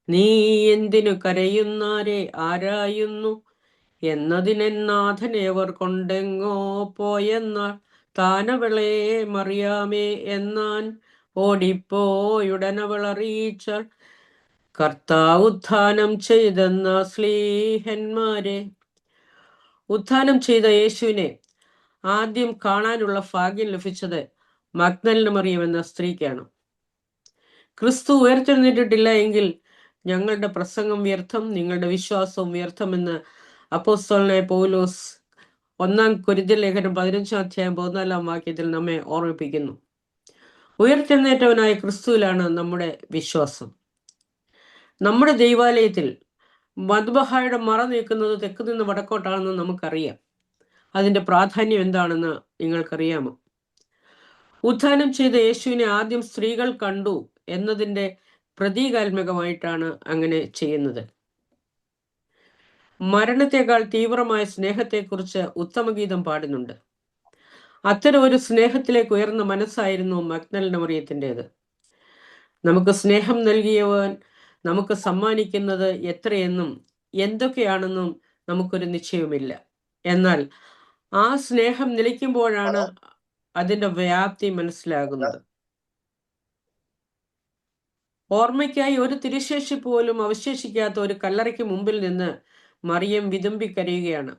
നീ എന്തിനു കരയുന്നാരെ ആരായുന്നു എന്നതിനെന്നാഥനേവർ കൊണ്ടെങ്ങോ പോയെന്നാൾ, താനവളെ മറിയാമേ എന്നാൻ ഓടിപ്പോയുടനവളറിയിച്ചാൾ, കർത്താവ് ഉത്ഥാനം ചെയ്തെന്ന സ്ലീഹന്മാരെ. ഉത്ഥാനം ചെയ്ത യേശുവിനെ ആദ്യം കാണാനുള്ള ഭാഗ്യം ലഭിച്ചത് മഗ്ദലന മറിയം എന്ന സ്ത്രീക്കാണ്. ക്രിസ്തു ഉയർത്തെഴുന്നേറ്റിട്ടില്ല എങ്കിൽ ഞങ്ങളുടെ പ്രസംഗം വ്യർത്ഥം, നിങ്ങളുടെ വിശ്വാസവും വ്യർത്ഥമെന്ന് അപ്പോസ്തലനായ പൗലോസ് 1 കൊരിന്ത്യർ ലേഖനം 15-14 നമ്മെ ഓർമ്മിപ്പിക്കുന്നു. ഉയർത്തെഴുന്നേറ്റവനായ ക്രിസ്തുവിലാണ് നമ്മുടെ വിശ്വാസം. നമ്മുടെ ദൈവാലയത്തിൽ മദ്ബഹായുടെ മറ നീക്കുന്നത് തെക്ക് നിന്ന് വടക്കോട്ടാണെന്ന് നമുക്കറിയാം. അതിന്റെ പ്രാധാന്യം എന്താണെന്ന് നിങ്ങൾക്കറിയാമോ? ഉത്ഥാനം ചെയ്ത യേശുവിനെ ആദ്യം സ്ത്രീകൾ കണ്ടു എന്നതിന്റെ പ്രതീകാത്മകമായിട്ടാണ് അങ്ങനെ ചെയ്യുന്നത്. മരണത്തെക്കാൾ തീവ്രമായ സ്നേഹത്തെക്കുറിച്ച് ഉത്തമഗീതം പാടുന്നുണ്ട്. അത്തരം ഒരു സ്നേഹത്തിലേക്ക് ഉയർന്ന മനസ്സായിരുന്നു മഗ്ദലന മറിയത്തിൻ്റെത്. നമുക്ക് സ്നേഹം നൽകിയവൻ നമുക്ക് സമ്മാനിക്കുന്നത് എത്രയെന്നും എന്തൊക്കെയാണെന്നും നമുക്കൊരു നിശ്ചയവുമില്ല. എന്നാൽ ആ സ്നേഹം നിലയ്ക്കുമ്പോഴാണ് അതിന്റെ വ്യാപ്തി മനസ്സിലാകുന്നത്. ഓർമ്മയ്ക്കായി ഒരു തിരുശേഷി പോലും അവശേഷിക്കാത്ത ഒരു കല്ലറയ്ക്ക് മുമ്പിൽ നിന്ന് മറിയം വിതുമ്പിക്കരയുകയാണ്.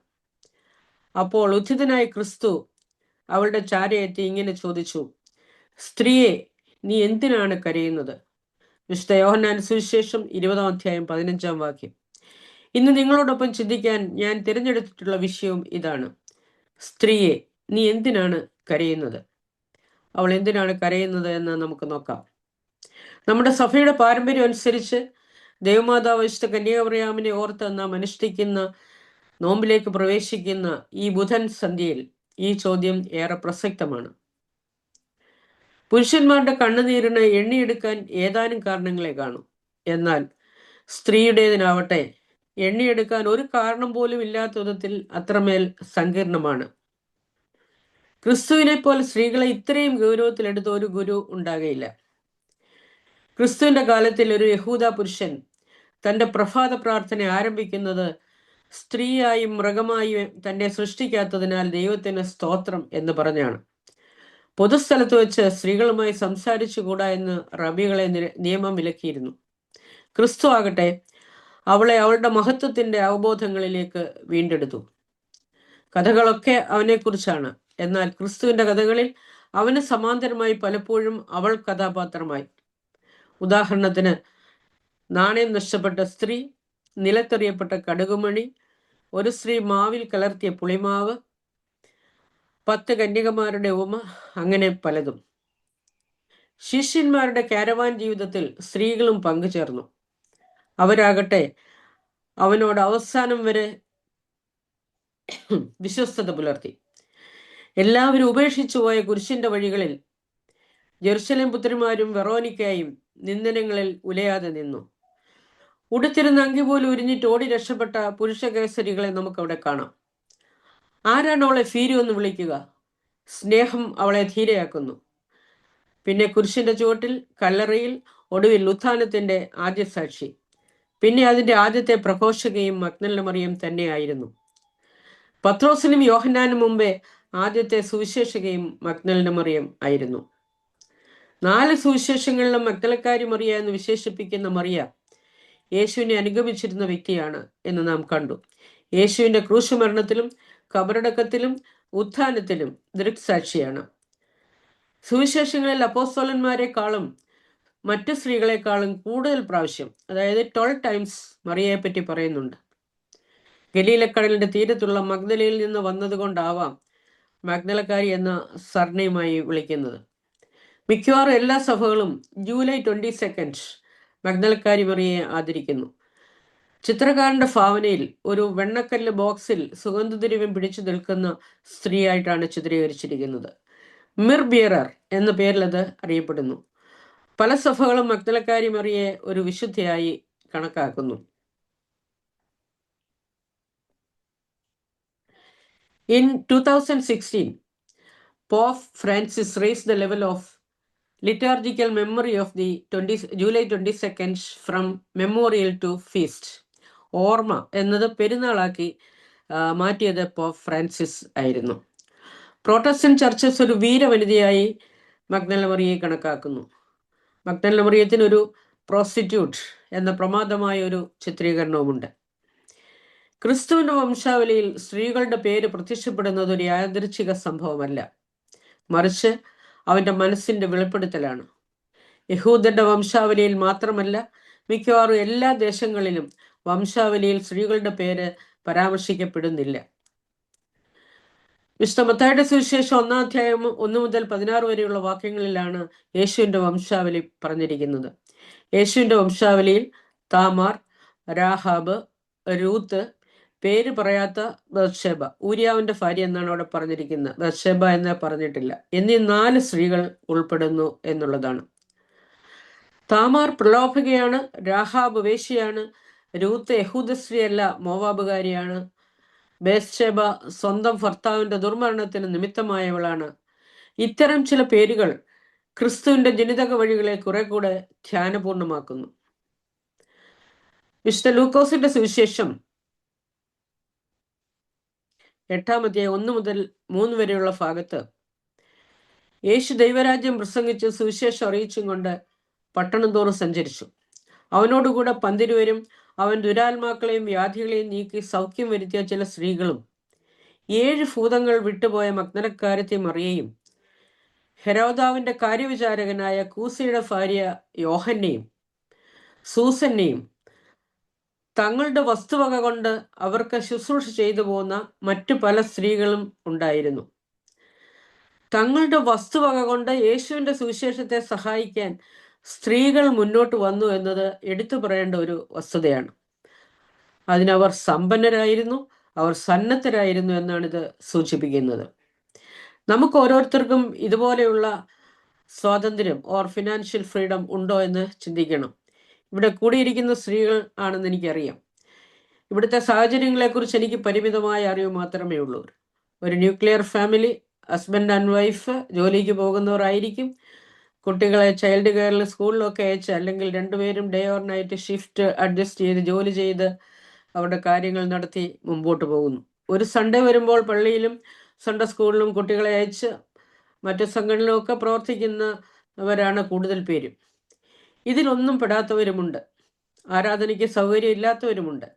അപ്പോൾ ഉചിതനായ ക്രിസ്തു അവളുടെ ചാരയെത്തി ഇങ്ങനെ ചോദിച്ചു, സ്ത്രീയെ, നീ എന്തിനാണ് കരയുന്നത്? വിശുദ്ധ യോഹന്നാൻ സുവിശേഷം 20-15 ഇന്ന് നിങ്ങളോടൊപ്പം ചിന്തിക്കാൻ ഞാൻ തിരഞ്ഞെടുത്തിട്ടുള്ള വിഷയവും ഇതാണ്. സ്ത്രീയെ, നീ എന്തിനാണ് കരയുന്നത്? അവൾ എന്തിനാണ് കരയുന്നത് എന്ന് നമുക്ക് നോക്കാം. നമ്മുടെ സഭയുടെ പാരമ്പര്യം അനുസരിച്ച് ദേവമാതാവ് വിശുദ്ധ കന്യാമറിയാമിനെ ഓർത്ത് നാം അനുഷ്ഠിക്കുന്ന നോമ്പിലേക്ക് പ്രവേശിക്കുന്ന ഈ ബുധൻ സന്ധ്യയിൽ ഈ ചോദ്യം ഏറെ പ്രസക്തമാണ്. പുരുഷന്മാരുടെ കണ്ണുനീരിന് എണ്ണിയെടുക്കാൻ ഏതാനും കാരണങ്ങളെ കാണും. എന്നാൽ സ്ത്രീയുടേതിനാവട്ടെ എണ്ണിയെടുക്കാൻ ഒരു കാരണം പോലും ഇല്ലാത്ത വിധത്തിൽ അത്രമേൽ സങ്കീർണമാണ്. ക്രിസ്തുവിനെ പോലെ സ്ത്രീകളെ ഇത്രയും ഗൗരവത്തിലെടുത്ത ഒരു ഗുരു ഉണ്ടാകയില്ല. ക്രിസ്തുവിന്റെ കാലത്തിൽ ഒരു യഹൂദ പുരുഷൻ തന്റെ പ്രഭാത പ്രാർത്ഥന ആരംഭിക്കുന്നത് സ്ത്രീയായും മൃഗമായും തന്നെ സൃഷ്ടിക്കാത്തതിനാൽ ദൈവത്തിന് സ്തോത്രം എന്ന് പറഞ്ഞാണ്. പൊതുസ്ഥലത്ത് വെച്ച് സ്ത്രീകളുമായി സംസാരിച്ചുകൂടാ എന്ന് റബികളെ നിയമം വിലക്കിയിരുന്നു. ക്രിസ്തു ആകട്ടെ അവളെ അവളുടെ മഹത്വത്തിന്റെ അവബോധങ്ങളിലേക്ക് വീണ്ടെടുത്തു. കഥകളൊക്കെ അവനെക്കുറിച്ചാണ്. എന്നാൽ ക്രിസ്തുവിന്റെ കഥകളിൽ അവന് സമാന്തരമായി പലപ്പോഴും അവൾ കഥാപാത്രമായി. ഉദാഹരണത്തിന്, നാണയം നഷ്ടപ്പെട്ട സ്ത്രീ, നിലത്തെറിയപ്പെട്ട കടുകുമണി, ഒരു സ്ത്രീ മാവിൽ കലർത്തിയ പുളിമാവ്, 10 കന്യകമാരുടെ ഉപമ, അങ്ങനെ പലതും. ശിഷ്യന്മാരുടെ കാരവാൻ ജീവിതത്തിൽ സ്ത്രീകളും പങ്കുചേർന്നു. അവരാകട്ടെ അവനോട് അവസാനം വരെ വിശ്വസ്തത പുലർത്തി. എല്ലാവരും ഉപേക്ഷിച്ചു പോയ കുരിശിന്റെ വഴികളിൽ ജെറുസലേം പുത്രിമാരും വെറോനിക്കയും നിന്ദനങ്ങളിൽ ഉലയാതെ നിന്നു. ഉടുത്തിരുന്ന അങ്കി പോലും ഉരിഞ്ഞിട്ട് ഓടി രക്ഷപ്പെട്ട പുരുഷ കേസരികളെ നമുക്കവിടെ കാണാം. ആരാണ് അവളെ ഫീരു എന്ന് വിളിക്കുക? സ്നേഹം അവളെ ധീരയാക്കുന്നു. പിന്നെ കുരിശിന്റെ ചുവട്ടിൽ, കല്ലറയിൽ, ഒടുവിൽ ഉത്ഥാനത്തിന്റെ ആദ്യ സാക്ഷി. പിന്നെ അതിന്റെ ആദ്യത്തെ പ്രഘോഷകയും മഗ്ദലന മറിയം തന്നെയായിരുന്നു. പത്രോസിനും യോഹന്നാനും മുമ്പേ ആദ്യത്തെ സുവിശേഷകയും മഗ്ദലന മറിയം ആയിരുന്നു. 4 സുവിശേഷങ്ങളിലും മഗ്ദലക്കാരി മറിയ എന്ന് വിശേഷിപ്പിക്കുന്ന മറിയ യേശുവിനെ അനുഗമിച്ചിരുന്ന വ്യക്തിയാണ് എന്ന് നാം കണ്ടു. യേശുവിന്റെ ക്രൂശുമരണത്തിലും കബറടക്കത്തിലും ഉത്ഥാനത്തിലും ദൃക്സാക്ഷിയാണ്. സുവിശേഷങ്ങളിൽ അപ്പോസ്തലന്മാരെക്കാളും മറ്റു സ്ത്രീകളെക്കാളും കൂടുതൽ പ്രാവശ്യം, അതായത് 12 ടൈംസ് മറിയയെ പറ്റി പറയുന്നുണ്ട്. ഗലീലക്കടലിന്റെ തീരത്തുള്ള മഗ്ദലയിൽ നിന്ന് വന്നതുകൊണ്ടാവാം മഗ്ദലക്കാരി എന്ന സർനെയുമായി വിളിക്കുന്നത്. മിക്കവാറും എല്ലാ സഭകളും ജൂലൈ 22 മഗ്ദലക്കാരി മറിയയെ ആദരിക്കുന്നു. ചിത്രകാരന്റെ ഭാവനയിൽ ഒരു വെണ്ണക്കല്ല് ബോക്സിൽ സുഗന്ധദ്രവ്യം പിടിച്ചു നിൽക്കുന്ന സ്ത്രീയായിട്ടാണ് ചിത്രീകരിച്ചിരിക്കുന്നത്. മിർ ബിയറർ എന്ന പേരിൽ അത് അറിയപ്പെടുന്നു. പല സഭകളും മഗ്ദലക്കാരി മറിയയെ ഒരു വിശുദ്ധയായി കണക്കാക്കുന്നു. In 2016, Pope Francis raised the level of liturgical memory of the July 22 from memorial to feast. ഓർമ്മ എന്നത് പെരുന്നാളാക്കി മാറ്റിയത് പോപ്പ് ഫ്രാൻസിസ് ആയിരുന്നു. പ്രോട്ടസ്റ്റന്റ് ചർച്ചസ് ഒരു വീരവനിതയായി മഗ്ദലന മറിയയെ കണക്കാക്കുന്നു. മഗ്ദലന മറിയത്തിന് ഒരു പ്രോസ്റ്റിറ്റ്യൂട്ട് എന്ന പ്രമാദമായ ഒരു ചിത്രീകരണവുമുണ്ട്. ക്രിസ്തുവിന്റെ വംശാവലിയിൽ സ്ത്രീകളുടെ പേര് പ്രത്യക്ഷപ്പെടുന്നത് ഒരു യാദൃച്ഛിക സംഭവമല്ല, മറിച്ച് അവന്റെ മനസ്സിന്റെ വെളിപ്പെടുത്തലാണ്. യഹൂദന്റെ വംശാവലിയിൽ മാത്രമല്ല, മിക്കവാറും എല്ലാ ദേശങ്ങളിലും വംശാവലിയിൽ സ്ത്രീകളുടെ പേര് പരാമർശിക്കപ്പെടുന്നില്ല. വിശുദ്ധ മത്തായിയുടെ സുവിശേഷം 1-ാം അധ്യായം 1 മുതൽ 16 വരെയുള്ള വാക്യങ്ങളിലാണ് യേശുവിന്റെ വംശാവലി പറഞ്ഞിരിക്കുന്നത്. യേശുവിന്റെ വംശാവലിയിൽ താമാർ, രാഹാബ്, രൂത്ത്, പേര് പറയാത്ത ബത്ശേബ, ഊരിയാവിന്റെ ഭാര്യ എന്നാണ് അവിടെ പറഞ്ഞിരിക്കുന്നത്, ബത്ശേബ എന്ന് പറഞ്ഞിട്ടില്ല, എന്നീ 4 സ്ത്രീകൾ ഉൾപ്പെടുന്നു എന്നുള്ളതാണ്. താമാർ പ്രലോഭകയാണ്, രാഹാബ് വേശ്യയാണ്, രൂത്ത് യഹൂദ സ്ത്രീയല്ല, മോവാബുകാരിയാണ്, ബത്ശേബ സ്വന്തം ഭർത്താവിന്റെ ദുർമരണത്തിന് നിമിത്തമായവളാണ്. ഇത്തരം ചില പേരുകൾ ക്രിസ്തുവിന്റെ ജനിതക വഴികളെ കുറെ കൂടെ ധ്യാനപൂർണമാക്കുന്നു. വിശുദ്ധ ലൂക്കോസിന്റെ സുവിശേഷം 8-ാം അധ്യായം 1 മുതൽ 3 വരെയുള്ള ഭാഗത്ത് യേശു ദൈവരാജ്യം പ്രസംഗിച്ച് സുവിശേഷം അറിയിച്ചും കൊണ്ട് പട്ടണം തോറും സഞ്ചരിച്ചു. അവനോടുകൂടെ 12 പേരും അവൻ ദുരാത്മാക്കളെയും വ്യാധികളെയും നീക്കി സൗഖ്യം വരുത്തിയ ചില സ്ത്രീകളും 7 ഭൂതങ്ങൾ വിട്ടുപോയ മഗ്ദലക്കാരത്തി മറിയയും ഹെരോദാവിന്റെ കാര്യവിചാരകനായ കൂസയുടെ ഭാര്യ യോഹന്നെയും സൂസന്നെയും തങ്ങളുടെ വസ്തുവക കൊണ്ട് അവർക്ക് ശുശ്രൂഷ ചെയ്തു പോകുന്ന മറ്റു പല സ്ത്രീകളും ഉണ്ടായിരുന്നു. തങ്ങളുടെ വസ്തുവക കൊണ്ട് യേശുവിന്റെ സുവിശേഷത്തെ സഹായിക്കാൻ സ്ത്രീകൾ മുന്നോട്ട് വന്നു എന്നത് എടുത്തു പറയേണ്ട ഒരു വസ്തുതയാണ്. അതിനവർ സമ്പന്നരായിരുന്നു, അവർ സന്നദ്ധരായിരുന്നു എന്നാണ് ഇത് സൂചിപ്പിക്കുന്നത്. നമുക്ക് ഓരോരുത്തർക്കും ഇതുപോലെയുള്ള സ്വാതന്ത്ര്യം ഓർ ഫിനാൻഷ്യൽ ഫ്രീഡം ഉണ്ടോ എന്ന് ചിന്തിക്കണം. ഇവിടെ കൂടിയിരിക്കുന്ന സ്ത്രീകൾ ആണെന്ന് എനിക്കറിയാം. ഇവിടുത്തെ സാഹചര്യങ്ങളെക്കുറിച്ച് എനിക്ക് പരിമിതമായ അറിവ് മാത്രമേ ഉള്ളൂ. ഒരു nuclear family, husband and wife ജോലിക്ക് പോകുന്നവരായിരിക്കും. കുട്ടികളെ ചൈൽഡ് കെയറിൽ സ്കൂളിലൊക്കെ അയച്ച്, അല്ലെങ്കിൽ 2 പേരും day or night shift adjust ചെയ്ത് ജോലി ചെയ്ത് അവരുടെ കാര്യങ്ങൾ നടത്തി മുമ്പോട്ട് പോകുന്നു. ഒരു സൺഡേ വരുമ്പോൾ പള്ളിയിലും സൺഡേ സ്കൂളിലും കുട്ടികളെ അയച്ച് മറ്റു സംഘടനയിലും ഒക്കെ പ്രവർത്തിക്കുന്നവരാണ് കൂടുതൽ പേരും. ഇതിലൊന്നും പെടാത്തവരുമുണ്ട്, ആരാധനയ്ക്ക് സൗകര്യം ഇല്ലാത്തവരുമുണ്ട്.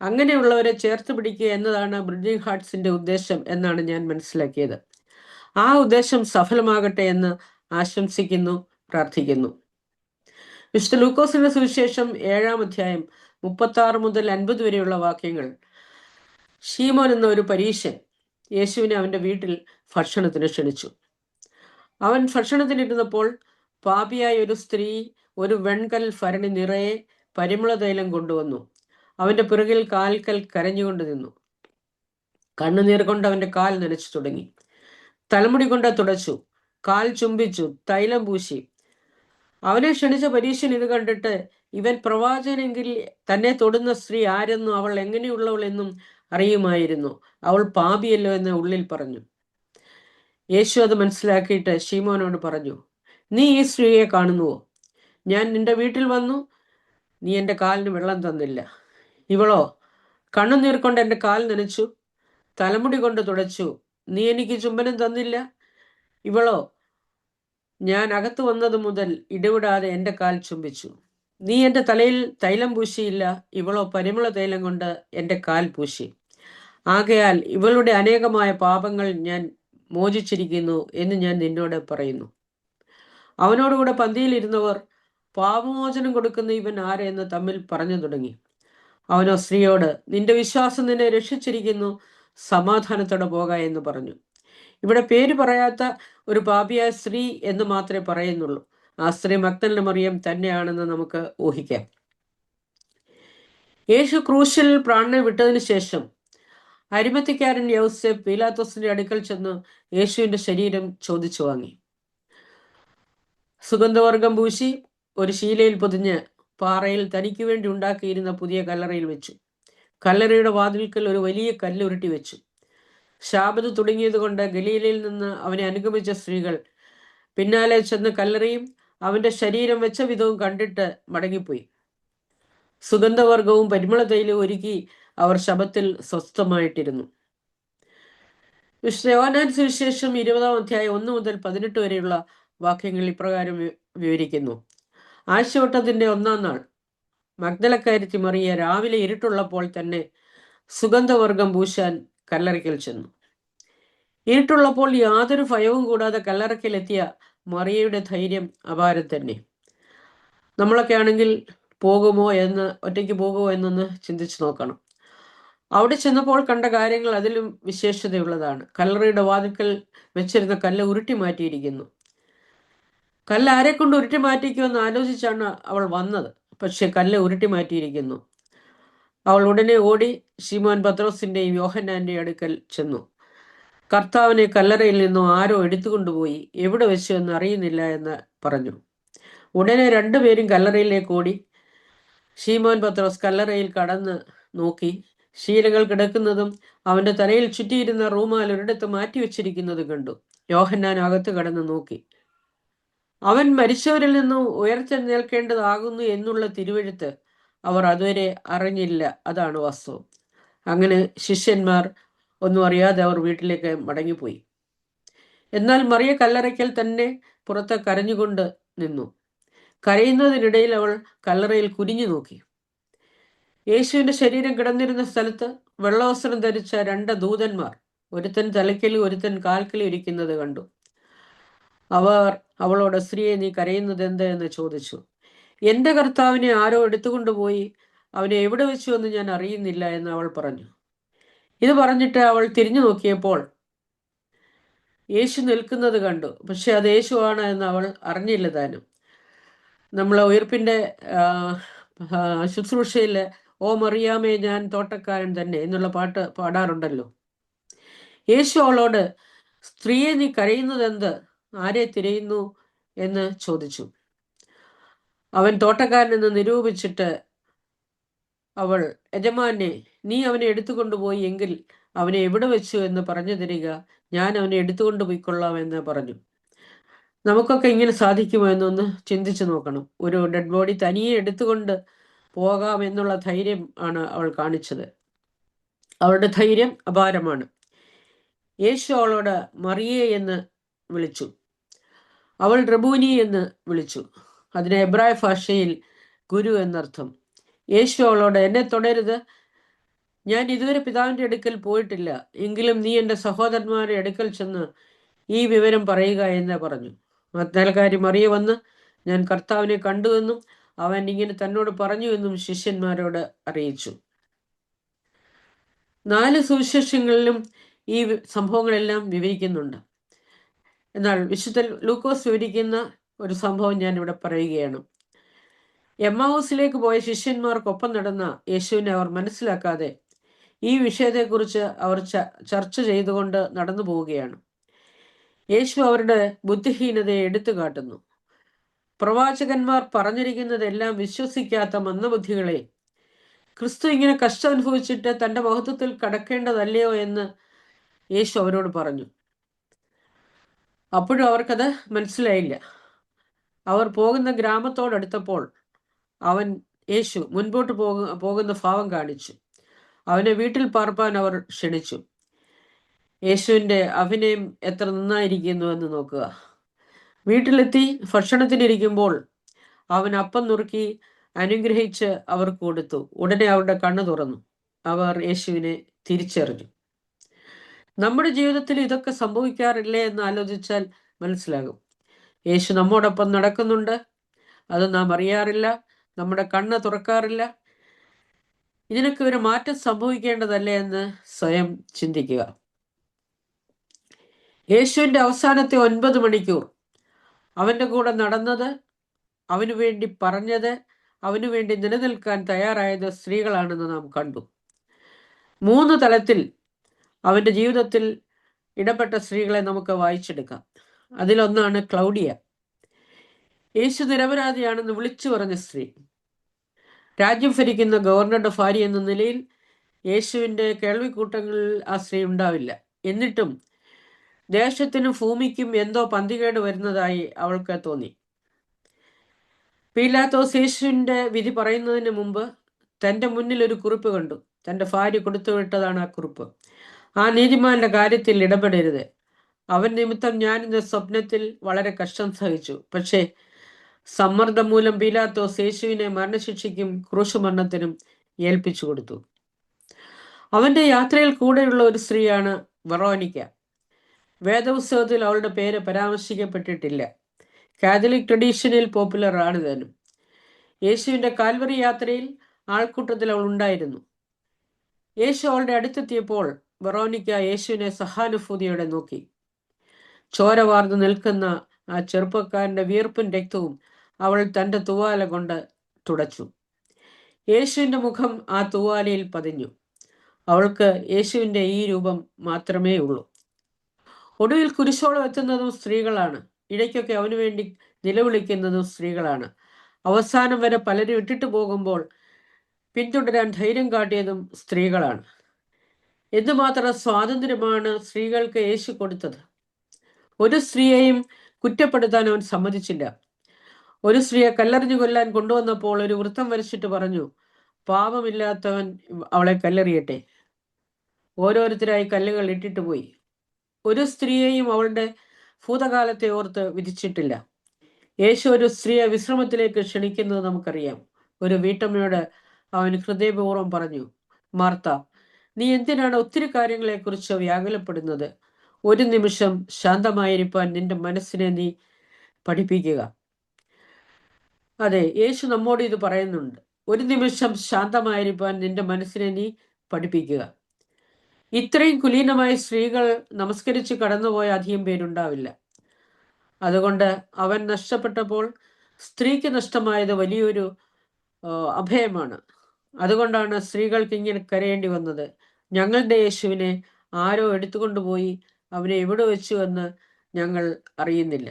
അങ്ങനെയുള്ളവരെ ചേർത്ത് പിടിക്കുക എന്നതാണ് ബ്രിഡ്ജിംഗ് ഹാർട്ട്സിന്റെ ഉദ്ദേശം എന്നാണ് ഞാൻ മനസ്സിലാക്കിയത്. ആ ഉദ്ദേശം സഫലമാകട്ടെ എന്ന് ആശംസിക്കുന്നു, പ്രാർത്ഥിക്കുന്നു. വിശുദ്ധ ലൂക്കോസിന്റെ സുവിശേഷം 7-ാം അധ്യായം 36 മുതൽ 50 വരെയുള്ള വാക്യങ്ങൾ. ശീമോൻ എന്ന ഒരു പരീശൻ യേശുവിനെ അവന്റെ വീട്ടിൽ ഭക്ഷണത്തിന് ക്ഷണിച്ചു. അവൻ ഭക്ഷണത്തിനിരുന്നപ്പോൾ പാപിയായ ഒരു സ്ത്രീ ഒരു വെൺകൽ ഭരണി നിറയെ പരിമള തൈലം കൊണ്ടുവന്നു. അവന്റെ പിറകിൽ കാൽക്കൽ കരഞ്ഞുകൊണ്ട് നിന്നു. കണ്ണുനീർ കൊണ്ട് അവന്റെ കാൽ നനച്ചു തുടങ്ങി. തലമുടി കൊണ്ട് തുടച്ചു, കാൽ ചുംബിച്ചു, തൈലം പൂശി. അവനെ ക്ഷണിച്ച പരീശൻ ഇത് കണ്ടിട്ട്, ഇവൻ പ്രവാചകനെങ്കിൽ തന്നെ തൊടുന്ന സ്ത്രീ ആരെന്നും അവൾ എങ്ങനെയുള്ളവൾ എന്നും അറിയുമായിരുന്നു. അവൾ പാപിയല്ലോ എന്ന് ഉള്ളിൽ പറഞ്ഞു. യേശു അത് മനസ്സിലാക്കിയിട്ട് ശീമോനോട് പറഞ്ഞു, നീ ഈ സ്ത്രീയെ കാണുന്നുവോ? ഞാൻ നിന്റെ വീട്ടിൽ വന്നു, നീ എൻ്റെ കാലിന് വെള്ളം തന്നില്ല. ഇവളോ കണ്ണുനീർ കൊണ്ട് എൻ്റെ കാൽ നനച്ചു, തലമുടി കൊണ്ട് തുടച്ചു, നീ എനിക്ക് ചുംബനം തന്നില്ല. ഇവളോ ഞാൻ അകത്ത് വന്നത് മുതൽ ഇടവിടാതെ എൻ്റെ കാൽ ചുംബിച്ചു. നീ എൻ്റെ തലയിൽ തൈലം പൂശിയില്ല. ഇവളോ പരിമള തൈലം കൊണ്ട് എൻ്റെ കാൽ പൂശി. ആകയാൽ ഇവളുടെ അനേകമായ പാപങ്ങൾ ഞാൻ മോചിച്ചിരിക്കുന്നു എന്ന് ഞാൻ നിന്നോട് പറയുന്നു. അവനോടുകൂടെ പന്തിയിലിരുന്നവർ പാപമോചനം കൊടുക്കുന്ന ഇവൻ ആരെന്ന് തമ്മിൽ പറഞ്ഞു തുടങ്ങി. അവനോ സ്ത്രീയോട്, നിന്റെ വിശ്വാസം നിന്നെ രക്ഷിച്ചിരിക്കുന്നു, സമാധാനത്തോടെ പോക എന്ന് പറഞ്ഞു. ഇവിടെ പേര് പറയാത്ത ഒരു പാപിയായ സ്ത്രീ എന്ന് മാത്രമേ പറയുന്നുള്ളൂ. ആ സ്ത്രീ മഗ്ദലന മറിയം തന്നെയാണെന്ന് നമുക്ക് ഊഹിക്കാം. യേശു ക്രൂശിൽ പ്രാണനെ വിട്ടതിന് ശേഷം അരിമത്തിക്കാരൻ യൗസേപ്പ് പീലാത്തോസിന്റെ അടുക്കൽ ചെന്ന് യേശുവിന്റെ ശരീരം ചോദിച്ചു വാങ്ങി. സുഗന്ധവർഗം പൂശി ഒരു ശീലയിൽ പൊതിഞ്ഞ് പാറയിൽ തനിക്ക് വേണ്ടി ഉണ്ടാക്കിയിരുന്ന പുതിയ കല്ലറയിൽ വെച്ചു. കല്ലറയുടെ വാതിൽക്കൽ ഒരു വലിയ കല്ല് ഉരുട്ടി വെച്ചു. ശാബത്ത് തുടങ്ങിയത് കൊണ്ട് ഗലീലയിൽ നിന്ന് അവനെ അനുഗമിച്ച സ്ത്രീകൾ പിന്നാലെ ചെന്ന് കല്ലറയും അവന്റെ ശരീരം വെച്ച വിധവും കണ്ടിട്ട് മടങ്ങിപ്പോയി. സുഗന്ധവർഗവും പരിമള തൈലവും ഒരുക്കി അവർ ശബത്തിൽ സ്വസ്ഥമായിട്ടിരുന്നു. വിശുദ്ധ യോഹന്നാൻ സുവിശേഷം 20-ാം അധ്യായം 1 മുതൽ 18 വരെയുള്ള വാക്യങ്ങൾ ഇപ്രകാരം വിവരിക്കുന്നു. ആഴ്ചവട്ടത്തിന്റെ 1-ാം നാൾ മഗ്ദലക്കാരത്തി മറിയ രാവിലെ ഇരുട്ടുള്ളപ്പോൾ തന്നെ സുഗന്ധവർഗം പൂശാൻ കല്ലറയ്ക്കൽ ചെന്നു. ഇരുട്ടുള്ളപ്പോൾ യാതൊരു ഭയവും കൂടാതെ കല്ലറയ്ക്കലെത്തിയ മറിയയുടെ ധൈര്യം അപാരം തന്നെ. നമ്മളൊക്കെ ആണെങ്കിൽ ഒറ്റയ്ക്ക് പോകുമോ എന്നൊന്ന് ചിന്തിച്ചു നോക്കണം. അവിടെ ചെന്നപ്പോൾ കണ്ട കാര്യങ്ങൾ അതിലും വിശേഷതയുള്ളതാണ്. കല്ലറയുടെ വാതിൽക്കൽ വെച്ചിരുന്ന കല്ല് ഉരുട്ടി മാറ്റിയിരിക്കുന്നു. കല്ല് ആരെ കൊണ്ട് ഉരുട്ടി മാറ്റിക്കുമെന്ന് ആലോചിച്ചാണ് അവൾ വന്നത്. പക്ഷെ കല്ല് ഉരുട്ടി മാറ്റിയിരിക്കുന്നു. അവൾ ഉടനെ ഓടി ശിമോൻ പത്രോസിന്റെയും യോഹന്നാന്റെയും അടുക്കൽ ചെന്നു. കർത്താവിനെ കല്ലറയിൽ നിന്നും ആരോ എടുത്തുകൊണ്ടുപോയി, എവിടെ വെച്ചു എന്ന് അറിയുന്നില്ല എന്ന് പറഞ്ഞു. ഉടനെ രണ്ടുപേരും കല്ലറയിലേക്ക് ഓടി. ശീമോൻ പത്രോസ് കല്ലറയിൽ കടന്ന് നോക്കി. ശീലകൾ കിടക്കുന്നതും അവന്റെ തലയിൽ ചുറ്റിയിരുന്ന റൂമാൽ ഒരിടത്ത് മാറ്റിവെച്ചിരിക്കുന്നതും കണ്ടു. യോഹന്നാൻ അകത്ത് കടന്ന് നോക്കി. അവൻ മരിച്ചവരിൽ നിന്നും ഉയർത്തെഴുന്നേൽക്കേണ്ടതാകുന്നു എന്നുള്ള തിരുവെഴുത്ത് അവർ അതുവരെ അറിഞ്ഞില്ല. അതാണ് വാസ്തവം. അങ്ങനെ ശിഷ്യന്മാർ ഒന്നും അറിയാതെ അവർ വീട്ടിലേക്ക് മടങ്ങിപ്പോയി. എന്നാൽ മറിയ കല്ലറയ്ക്കൽ തന്നെ പുറത്ത് കരഞ്ഞുകൊണ്ട് നിന്നു. കരയുന്നതിനിടയിൽ അവൾ കല്ലറയിൽ കുനിഞ്ഞു നോക്കി. യേശുവിന്റെ ശരീരം കിടന്നിരുന്ന സ്ഥലത്ത് വെള്ളവസ്ത്രം ധരിച്ച 2 ദൂതന്മാർ, ഒരുത്തൻ തലയ്ക്കലും ഒരുത്തൻ കാൽക്കലും ഇരിക്കുന്നത് കണ്ടു. അവർ അവളോട്, സ്ത്രീയെ, നീ കരയുന്നത് എന്ത് എന്ന് ചോദിച്ചു. എന്റെ കർത്താവിനെ ആരോ എടുത്തുകൊണ്ടുപോയി, അവനെ എവിടെ വെച്ചു എന്ന് ഞാൻ അറിയുന്നില്ല എന്ന് അവൾ പറഞ്ഞു. ഇത് പറഞ്ഞിട്ട് അവൾ തിരിഞ്ഞു നോക്കിയപ്പോൾ യേശു നിൽക്കുന്നത് കണ്ടു. പക്ഷെ അത് യേശുവാണ് എന്ന് അവൾ അറിഞ്ഞില്ല താനും. നമ്മൾ ഉയർപ്പിന്റെ ശുശ്രൂഷയിൽ ഓ മറിയാമേ ഞാൻ തോട്ടക്കാരൻ തന്നെ എന്നുള്ള പാട്ട് പാടാറുണ്ടല്ലോ. യേശു അവളോട്, സ്ത്രീയെ, നീ കരയുന്നത് എന്ത്? ആരെ തിരയുന്നു എന്ന് ചോദിച്ചു. അവൻ തോട്ടക്കാരനെന്ന് നിരൂപിച്ചിട്ട് അവൾ, യജമാനെ, നീ അവനെ എടുത്തുകൊണ്ടുപോയി എങ്കിൽ അവനെ എവിടെ വെച്ചു എന്ന് പറഞ്ഞു തരിക, ഞാൻ അവനെ എടുത്തുകൊണ്ടുപോയിക്കൊള്ളാം എന്ന് പറഞ്ഞു. നമുക്കൊക്കെ ഇങ്ങനെ സാധിക്കുമോ എന്നൊന്ന് ചിന്തിച്ചു നോക്കണം. ഒരു ഡെഡ് ബോഡി തനിയെ എടുത്തുകൊണ്ട് പോകാം എന്നുള്ള ധൈര്യം ആണ് അവൾ കാണിച്ചത്. അവളുടെ ധൈര്യം അപാരമാണ്. യേശു അവളോട് മറിയേ എന്ന് വിളിച്ചു. അവൾ റബൂനി എന്ന് വിളിച്ചു. അതിന് എബ്രായ ഭാഷയിൽ ഗുരു എന്നർത്ഥം. യേശു അവളോട്, എന്നെ തൊടരുത്, ഞാൻ ഇതുവരെ പിതാവിന്റെ അടുക്കൽ പോയിട്ടില്ല. എങ്കിലും നീ എൻ്റെ സഹോദരന്മാരുടെ അടുക്കൽ ചെന്ന് ഈ വിവരം പറയുക എന്ന് പറഞ്ഞു. മഗ്ദലക്കാരി മറിയ വന്ന്, ഞാൻ കർത്താവിനെ കണ്ടുവെന്നും അവൻ ഇങ്ങനെ തന്നോട് പറഞ്ഞു എന്നും ശിഷ്യന്മാരോട് അറിയിച്ചു. 4 സുവിശേഷങ്ങളിലും ഈ സംഭവങ്ങളെല്ലാം വിവരിക്കുന്നുണ്ട്. എന്നാൽ വിശുദ്ധ ലൂക്കോസ് വിവരിക്കുന്ന ഒരു സംഭവം ഞാൻ ഇവിടെ പറയുകയാണ്. എമ്മാവൂസിലേക്ക് പോയ ശിഷ്യന്മാർക്കൊപ്പം നടന്ന യേശുവിനെ അവർ മനസ്സിലാക്കാതെ ഈ വിഷയത്തെക്കുറിച്ച് അവർ ചർച്ച ചെയ്തുകൊണ്ട് നടന്നു പോവുകയാണ്. യേശു അവരുടെ ബുദ്ധിഹീനതയെ എടുത്തു കാട്ടുന്നു. പ്രവാചകന്മാർ പറഞ്ഞിരിക്കുന്നതെല്ലാം വിശ്വസിക്കാത്ത മന്ദബുദ്ധികളെ, ക്രിസ്തു ഇങ്ങനെ കഷ്ടം അനുഭവിച്ചിട്ട് തൻ്റെ മഹത്വത്തിൽ കടക്കേണ്ടതല്ലയോ എന്ന് യേശു അവരോട് പറഞ്ഞു. അപ്പോഴും അവർക്കത് മനസ്സിലായില്ല. അവർ പോകുന്ന ഗ്രാമത്തോടടുത്തപ്പോൾ യേശു മുൻപോട്ട് പോകുന്ന ഭാവം കാണിച്ചു. അവനെ വീട്ടിൽ പാർപ്പാൻ അവർ ക്ഷണിച്ചു. യേശുവിൻ്റെ അഭിനയം എത്ര നന്നായിരിക്കുന്നു എന്ന് നോക്കുക. വീട്ടിലെത്തി ഭക്ഷണത്തിനിരിക്കുമ്പോൾ അവൻ അപ്പം നുറുക്കി അനുഗ്രഹിച്ച് അവർക്ക് കൊടുത്തു. ഉടനെ അവരുടെ കണ്ണു തുറന്നു. അവർ യേശുവിനെ തിരിച്ചറിഞ്ഞു. നമ്മുടെ ജീവിതത്തിൽ ഇതൊക്കെ സംഭവിക്കാറില്ലേ എന്ന് ആലോചിച്ചാൽ മനസ്സിലാകും. യേശു നമ്മോടൊപ്പം നടക്കുന്നുണ്ട്, അത് നാം അറിയാറില്ല, നമ്മുടെ കണ്ണ് തുറക്കാറില്ല. ഇതിനൊക്കെ ഒരു മാറ്റം സംഭവിക്കേണ്ടതല്ലേ എന്ന് സ്വയം ചിന്തിക്കുക. യേശുവിൻ്റെ അവസാനത്തെ 9 മണിക്കൂർ അവൻ്റെ കൂടെ നടന്നത്, അവനു വേണ്ടി പറഞ്ഞത്, അവനു വേണ്ടി നിലനിൽക്കാൻ തയ്യാറായത് സ്ത്രീകളാണെന്ന് നാം കണ്ടു. 3 തലത്തിൽ അവൻ്റെ ജീവിതത്തിൽ ഇടപെട്ട സ്ത്രീകളെ നമുക്ക് വായിച്ചെടുക്കാം. അതിലൊന്നാണ് ക്ലൗഡിയ. യേശു നിരപരാധിയാണെന്ന് വിളിച്ചു പറഞ്ഞ സ്ത്രീ. രാജ്യം ഭരിക്കുന്ന ഗവർണറുടെ ഭാര്യ എന്ന നിലയിൽ യേശുവിൻ്റെ കേൾവിക്കൂട്ടങ്ങളിൽ ആ സ്ത്രീ ഉണ്ടാവില്ല. എന്നിട്ടും ദേശത്തിനും ഭൂമിക്കും എന്തോ പന്തികേട് വരുന്നതായി അവൾക്ക് തോന്നി. പീലാത്തോസ് യേശുവിൻ്റെ വിധി പറയുന്നതിന് മുമ്പ് തൻ്റെ മുന്നിൽ ഒരു കുറിപ്പ് കണ്ടു. തൻ്റെ ഭാര്യ കൊടുത്തുവിട്ടതാണ് ആ കുറിപ്പ്. ആ നീതിമാന്റെ കാര്യത്തിൽ ഇടപെടരുത്. അവൻ നിമിത്തം ഞാനിന്ന് സ്വപ്നത്തിൽ വളരെ കഷ്ടം സഹിച്ചു. പക്ഷേ സമ്മർദ്ദം മൂലം പീലാത്തോസ് യേശുവിനെ മരണശിക്ഷയ്ക്കും ക്രൂശുമരണത്തിനും ഏൽപ്പിച്ചു കൊടുത്തു. അവന്റെ യാത്രയിൽ കൂടെയുള്ള ഒരു സ്ത്രീയാണ് വെറോനിക്ക. വേദപുസ്തകത്തിൽ അവളുടെ പേര് പരാമർശിക്കപ്പെട്ടിട്ടില്ല. കാത്തലിക് ട്രഡീഷനിൽ പോപ്പുലർ ആണ് താനും. യേശുവിൻ്റെ കാൽവറി യാത്രയിൽ ആൾക്കൂട്ടത്തിൽ അവൾ ഉണ്ടായിരുന്നു. യേശു അവളുടെ അടുത്തെത്തിയപ്പോൾ വെറോനിക്ക യേശുവിനെ സഹാനുഭൂതിയോടെ നോക്കി. ചോര വാർന്നു നിൽക്കുന്ന ആ ചെറുപ്പക്കാരൻ്റെ വിയർപ്പും രക്തവും അവൾ തൻ്റെ തൂവാല കൊണ്ട് തുടച്ചു. യേശുവിൻ്റെ മുഖം ആ തൂവാലയിൽ പതിഞ്ഞു. അവൾക്ക് യേശുവിൻ്റെ ഈ രൂപം മാത്രമേ ഉള്ളൂ. ഒടുവിൽ കുരിശോളം എത്തുന്നതും സ്ത്രീകളാണ്. ഇടയ്ക്കൊക്കെ അവന് വേണ്ടി നിലവിളിക്കുന്നതും സ്ത്രീകളാണ്. അവസാനം വരെ പലരും ഇട്ടിട്ട് പോകുമ്പോൾ പിന്തുടരാൻ ധൈര്യം കാട്ടിയതും സ്ത്രീകളാണ്. എന്തുമാത്രം സ്വാതന്ത്ര്യമാണ് സ്ത്രീകൾക്ക് യേശു കൊടുത്തത്. ഒരു സ്ത്രീയെയും കുറ്റപ്പെടുത്താൻ അവൻ സമ്മതിച്ചില്ല. ഒരു സ്ത്രീയെ കല്ലെറിഞ്ഞു കൊല്ലാൻ കൊണ്ടുവന്നപ്പോൾ ഒരു വൃത്തം വരച്ചിട്ട് പറഞ്ഞു, പാപമില്ലാത്തവൻ അവളെ കല്ലെറിയട്ടെ. ഓരോരുത്തരായി കല്ലുകൾ ഇട്ടിട്ട് പോയി. ഒരു സ്ത്രീയെയും അവളുടെ ഭൂതകാലത്തെ ഓർത്ത് വിധിച്ചിട്ടില്ല. യേശു ഒരു സ്ത്രീയെ വിശ്രമത്തിലേക്ക് ക്ഷണിക്കുന്നത് നമുക്കറിയാം. ഒരു വീട്ടമ്മയോട് അവൻ ഹൃദയപൂർവ്വം പറഞ്ഞു, മാർത്ത, നീ എന്തിനാണ് ഒത്തിരി കാര്യങ്ങളെക്കുറിച്ച് വ്യാകുലപ്പെടുന്നത്? ഒരു നിമിഷം ശാന്തമായിരിക്കാൻ നിന്റെ മനസ്സിനെ നീ പഠിപ്പിക്കുക. അതെ, യേശു നമ്മോട് ഇത് പറയുന്നുണ്ട്. ഒരു നിമിഷം ശാന്തമായിരിക്കാൻ നിന്റെ മനസ്സിനെ നീ പഠിപ്പിക്കുക. ഇത്രയും കുലീനമായ സ്ത്രീകൾ നമസ്കരിച്ച് കടന്നുപോയ അധികം പേരുണ്ടാവില്ല. അതുകൊണ്ട് അവൻ നഷ്ടപ്പെട്ടപ്പോൾ സ്ത്രീക്ക് നഷ്ടമായത് വലിയൊരു അഭയമാണ്. അതുകൊണ്ടാണ് സ്ത്രീകൾക്ക് ഇങ്ങനെ കരയേണ്ടി വന്നത്. ഞങ്ങളുടെ യേശുവിനെ ആരോ എടുത്തുകൊണ്ടുപോയി, അവനെ എവിടെ വെച്ചു എന്ന് ഞങ്ങൾ അറിയുന്നില്ല.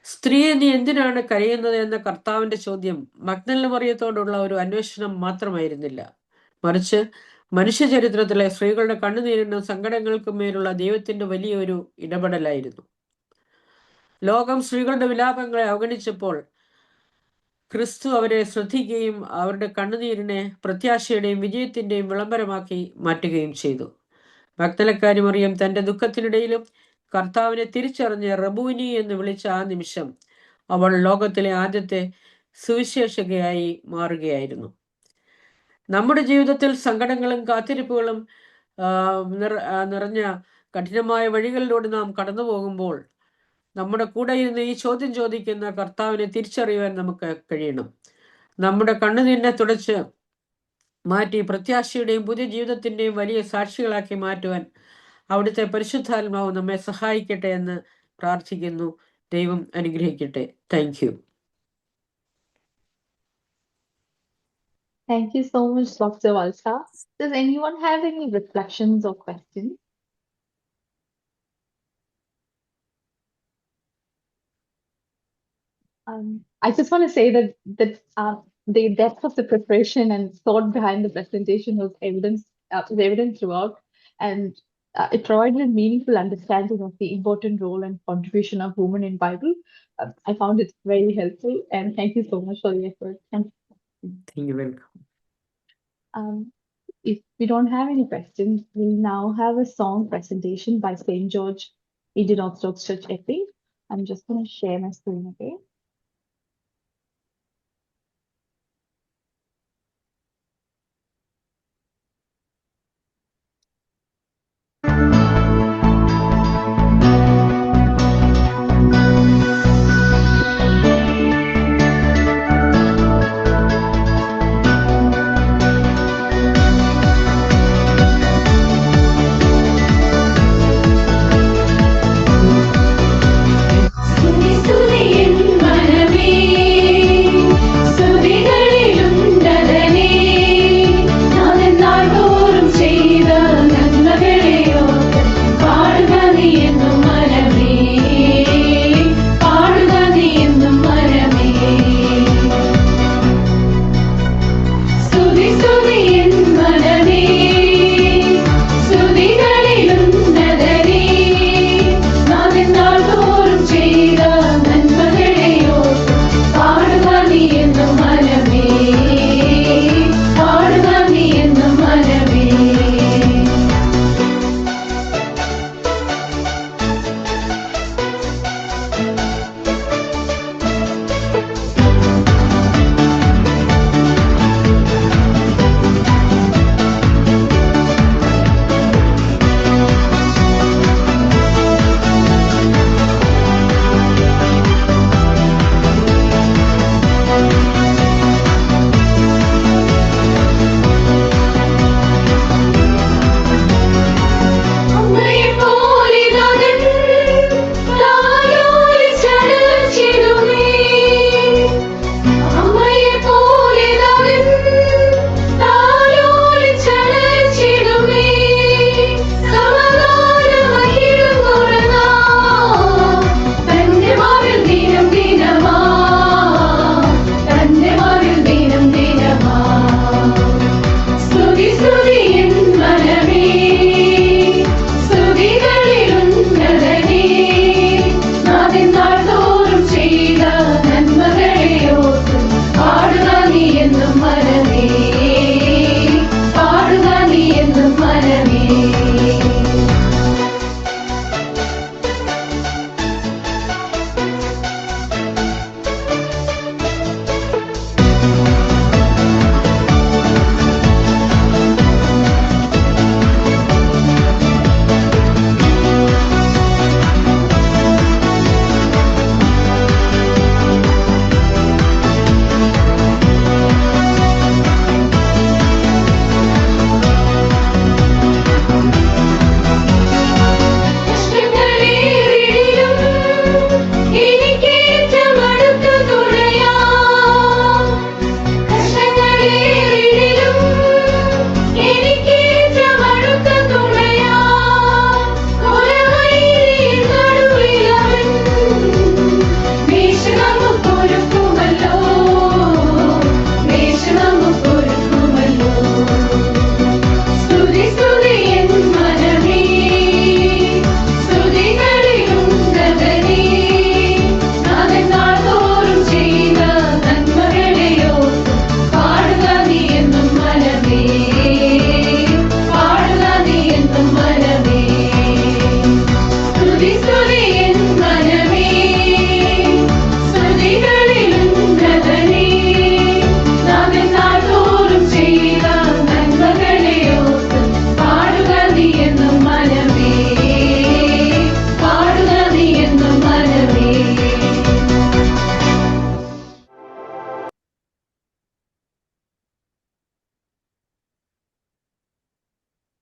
സ്ത്രീയെ നീ എന്തിനാണ് കരയുന്നത് എന്ന കർത്താവിൻ്റെ ചോദ്യം മഗ്ദലന മറിയത്തോടുള്ള ഒരു അന്വേഷണം മാത്രമായിരുന്നില്ല, മറിച്ച് മനുഷ്യചരിത്രത്തിലെ സ്ത്രീകളുടെ കണ്ണുനീരിനും സങ്കടങ്ങൾക്കും മേലുള്ള ദൈവത്തിൻ്റെ വലിയൊരു ഇടപെടലായിരുന്നു. ലോകം സ്ത്രീകളുടെ വിലാപങ്ങളെ അവഗണിച്ചപ്പോൾ ക്രിസ്തു അവരെ ശ്രദ്ധിക്കുകയും അവരുടെ കണ്ണുനീരിനെ പ്രത്യാശയുടെയും വിജയത്തിൻ്റെയും വിളംബരമാക്കി മാറ്റുകയും ചെയ്തു. മഗ്ദലക്കാരി മറിയം തൻ്റെ ദുഃഖത്തിനിടയിലും കർത്താവിനെ തിരിച്ചറിഞ്ഞ് റബൂനി എന്ന് വിളിച്ച ആ നിമിഷം അവൾ ലോകത്തിലെ ആദ്യത്തെ സുവിശേഷകയായി മാറുകയായിരുന്നു. നമ്മുടെ ജീവിതത്തിൽ സങ്കടങ്ങളും കാത്തിരിപ്പുകളും നിറഞ്ഞ കഠിനമായ വഴികളിലൂടെ നാം കടന്നു പോകുമ്പോൾ നമ്മുടെ കൂടെ ഇരുന്ന് ഈ ചോദ്യം ചോദിക്കുന്ന കർത്താവിനെ തിരിച്ചറിയുവാൻ നമുക്ക് കഴിയണം. നമ്മുടെ കണ്ണുനീരിനെ തുടച്ച് മാറ്റി പ്രത്യാശയുടെയും പുതിയ ജീവിതത്തിൻ്റെയും വലിയ സാക്ഷികളാക്കി മാറ്റുവാൻ അവിടുത്തെ പരിശുദ്ധാത്മാവ് നമ്മെ സഹായിക്കട്ടെ എന്ന് പ്രാർത്ഥിക്കുന്നു. ദൈവം അനുഗ്രഹിക്കട്ടെ. Thank you. Thank you so much, Dr. Valsa. Does anyone have any reflections or questions? I just want to say that the depth of the preparation and thought behind the presentation was evident throughout, and it provided a meaningful understanding of the important role and contribution of women in Bible. I found it very helpful, and thank you so much for the effort. Thank you. Welcome. If we don't have any questions, we'll now have a song presentation by St. George Indian Orthodox Church, Epping. I'm just going to share my screen again.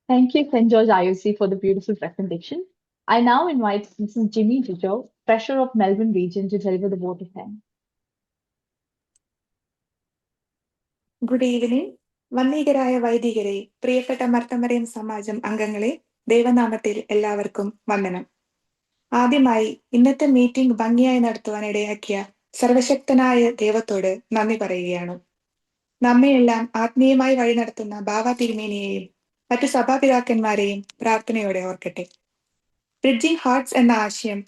Thank you, St. George IOC, for the beautiful presentation. I now invite Mrs. Jimmy Jojo, Treasurer of Melbourne Region, to deliver the vote of thanks. Good evening. വന്ദികരായ വൈദികരെ, പ്രിയപ്പെട്ട മർത്തമറിയം സമാജം അംഗങ്ങളെ, ദൈവനാമത്തിൽ എല്ലാവർക്കും വന്ദനം. ആദ്യമായി ഇന്നത്തെ മീറ്റിംഗ് ഭംഗിയായി നടത്തുവാൻ ഇടയാക്കിയ സർവശക്തനായ ദൈവത്തോട് നന്ദി പറയുകയാണ്. നമ്മയെല്ലാം ആത്മീയമായി വഴി നടത്തുന്ന ബാവ തിരുമേനിയെയും മറ്റു സഭാപിതാക്കന്മാരെയും പ്രാർത്ഥനയോടെ ഓർക്കട്ടെ. ബ്രിഡ്ജിംഗ് ഹാർട്ട്സ് എന്ന ആശയം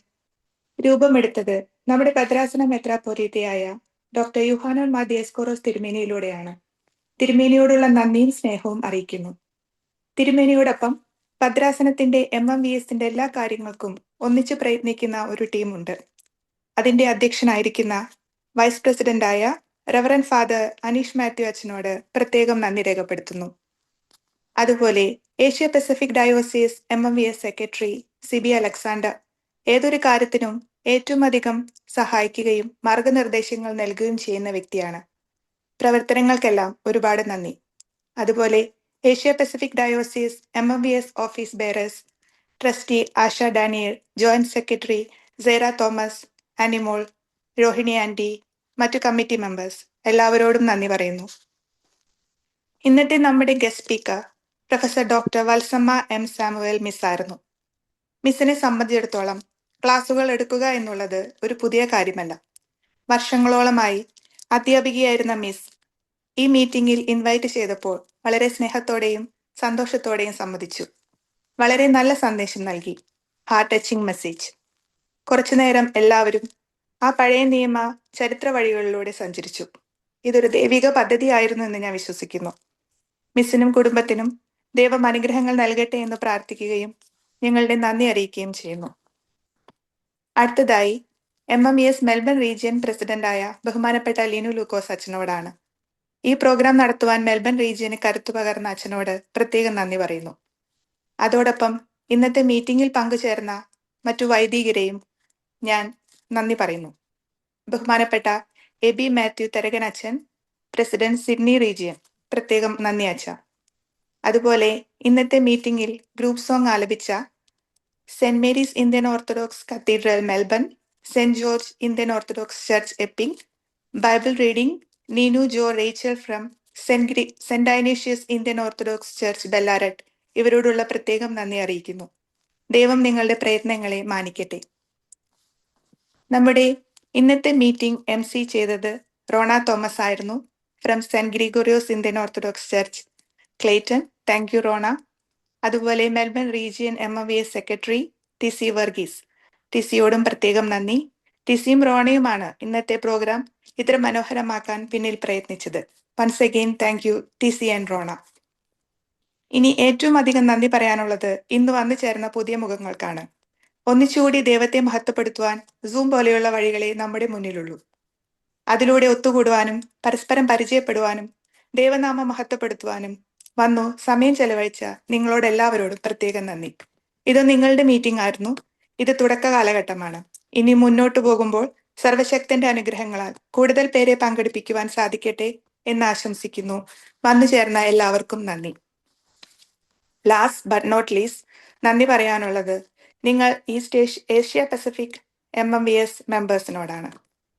രൂപമെടുത്തത് നമ്മുടെ ഭദ്രാസന മെത്രാപ്പോലീത്തയായ ഡോക്ടർ യുഹാനോൻ മാർ ദിയസ്കോറോസ് തിരുമേനിയിലൂടെയാണ്. തിരുമേനിയോടുള്ള നന്ദിയും സ്നേഹവും അറിയിക്കുന്നു. തിരുമേനിയോടൊപ്പം ഭദ്രാസനത്തിന്റെ MMVSന്റെ എല്ലാ കാര്യങ്ങൾക്കും ഒന്നിച്ചു പ്രയത്നിക്കുന്ന ഒരു ടീമുണ്ട്. അതിന്റെ അധ്യക്ഷനായിരിക്കുന്ന വൈസ് പ്രസിഡന്റായ റവറൻ ഫാദർ അനീഷ് മാത്യു അച്ഛനോട് പ്രത്യേകം നന്ദി രേഖപ്പെടുത്തുന്നു. അതുപോലെ Asia Pacific diocese MMVS secretary C B Alexander ഏതൊരു കാര്യത്തിനും ഏറ്റവും അധികം സഹായിക്കുകയും മാർഗനിർദ്ദേശങ്ങൾ നൽകുകയും ചെയ്യുന്ന വ്യക്തിയാണ്. പ്രവർത്തനങ്ങൾക്കെല്ലാം ഒരുപാട് നന്ദി. അതുപോലെ Asia Pacific diocese MMVS office bearers trustee Asha Daniel, joint secretary Sarah Thomas, Animol, Rohini aunty, മറ്റു കമ്മിറ്റി മെമ്പേഴ്സ് എല്ലാവരോടും നന്ദി പറയുന്നു. ഇന്നത്തെ നമ്മുടെ guest speaker professor doctor Valsamma M. Samuel miss ആയിരുന്നു. മിസ്സിനെ സംബന്ധിച്ചിടത്തോളം ക്ലാസുകൾ എടുക്കുക എന്നുള്ളത് ഒരു പുതിയ കാര്യമല്ല. വർഷങ്ങളോളമായി അധ്യാപികയായിരുന്ന മിസ് ഈ മീറ്റിംഗിൽ ഇൻവൈറ്റ് ചെയ്തപ്പോൾ വളരെ സ്നേഹത്തോടെയും സന്തോഷത്തോടെയും സമ്മതിച്ചു. വളരെ നല്ല സന്ദേശം നൽകി. Heart touching message. കുറച്ചുനേരം എല്ലാവരും ആ പഴയ നിയമ ചരിത്ര വഴികളിലൂടെ സഞ്ചരിച്ചു. ഇതൊരു ദൈവിക പദ്ധതിയായിരുന്നു എന്ന് ഞാൻ വിശ്വസിക്കുന്നു. മിസ്സിനും കുടുംബത്തിനും ദൈവം അനുഗ്രഹങ്ങൾ നൽകട്ടെ എന്ന് പ്രാർത്ഥിക്കുകയും ഞങ്ങളുടെ നന്ദി അറിയിക്കുകയും ചെയ്യുന്നു. അടുത്തതായി MMVS മെൽബൺ റീജിയൻ പ്രസിഡന്റായ ബഹുമാനപ്പെട്ട ലിനു ലൂക്കോസ് അച്ഛനോടാണ്. ഈ പ്രോഗ്രാം നടത്തുവാൻ മെൽബൺ റീജിയന് കരുത്തു പകർന്ന അച്ഛനോട് പ്രത്യേകം നന്ദി പറയുന്നു. അതോടൊപ്പം ഇന്നത്തെ മീറ്റിംഗിൽ പങ്കുചേർന്ന മറ്റു വൈദികരെയും ഞാൻ നന്ദി പറയുന്നു. ബഹുമാനപ്പെട്ട എബി മാത്യു തരകൻ അച്ഛൻ, പ്രസിഡന്റ് സിഡ്നി റീജിയൻ, പ്രത്യേകം നന്ദി അച്ഛ. അതുപോലെ ഇന്നത്തെ മീറ്റിംഗിൽ ഗ്രൂപ്പ് സോങ് ആലപിച്ച saint Mary's Indian orthodox cathedral Melbourne, saint George Indian orthodox church Epping, Bible reading Neenu Jo Rachel from saint Dionysius Indian orthodox church Ballarat ഇവരോടുള്ള പ്രത്യേകം നന്ദി അറിയിക്കുന്നു. ദൈവം നിങ്ങളുടെ പ്രയത്നങ്ങളെ മാനിക്കട്ടെ. നമ്മുടെ ഇന്നത്തെ മീറ്റിംഗ് MC ചെയ്തത് റോണ തോമസ് ആയിരുന്നു, from saint Gregorios Indian orthodox church Clayton. Thank you Rona. അതുപോലെ Melbourne region MMVS secretary TC Varghese, TCയോടും പ്രത്യേകം നന്ദി. TCയും റോണയുമാണ് ഇന്നത്തെ പ്രോഗ്രാം ഇത്ര മനോഹരമാക്കാൻ പിന്നിൽ പ്രയത്നിച്ചത്. Once again thank you TC and Rona. ഇനി ഏറ്റവും അധികം നന്ദി പറയാനുള്ളത് ഇന്ന് വന്നു ചേർന്ന പുതിയ മുഖങ്ങൾക്കാണ്. ഒന്നിച്ചുകൂടി ദൈവത്തെ മഹത്വപ്പെടുത്തുവാൻ സൂം പോലെയുള്ള വഴികളെ നമ്മുടെ മുന്നിലുള്ളൂ. അതിലൂടെ ഒത്തുകൂടുവാനും പരസ്പരം പരിചയപ്പെടുവാനും ദൈവനാമം മഹത്വപ്പെടുത്തുവാനും വന്നു സമയം ചെലവഴിച്ച നിങ്ങളോട് എല്ലാവരോടും പ്രത്യേകം നന്ദി. ഇത് നിങ്ങളുടെ മീറ്റിംഗ് ആയിരുന്നു. ഇത് തുടക്ക കാലഘട്ടമാണ്. ഇനി മുന്നോട്ടു പോകുമ്പോൾ സർവശക്തന്റെ അനുഗ്രഹങ്ങളാൽ കൂടുതൽ പേരെ പങ്കെടുപ്പിക്കുവാൻ സാധിക്കട്ടെ എന്ന് ആശംസിക്കുന്നു. വന്നു ചേർന്ന എല്ലാവർക്കും നന്ദി. ലാസ്റ്റ് ബട്ട് നോട്ട് ലീസ്റ്റ് നന്ദി പറയാനുള്ളത് നിങ്ങൾ east Asia Pacific MMVS മെമ്പേഴ്സിനോടാണ്.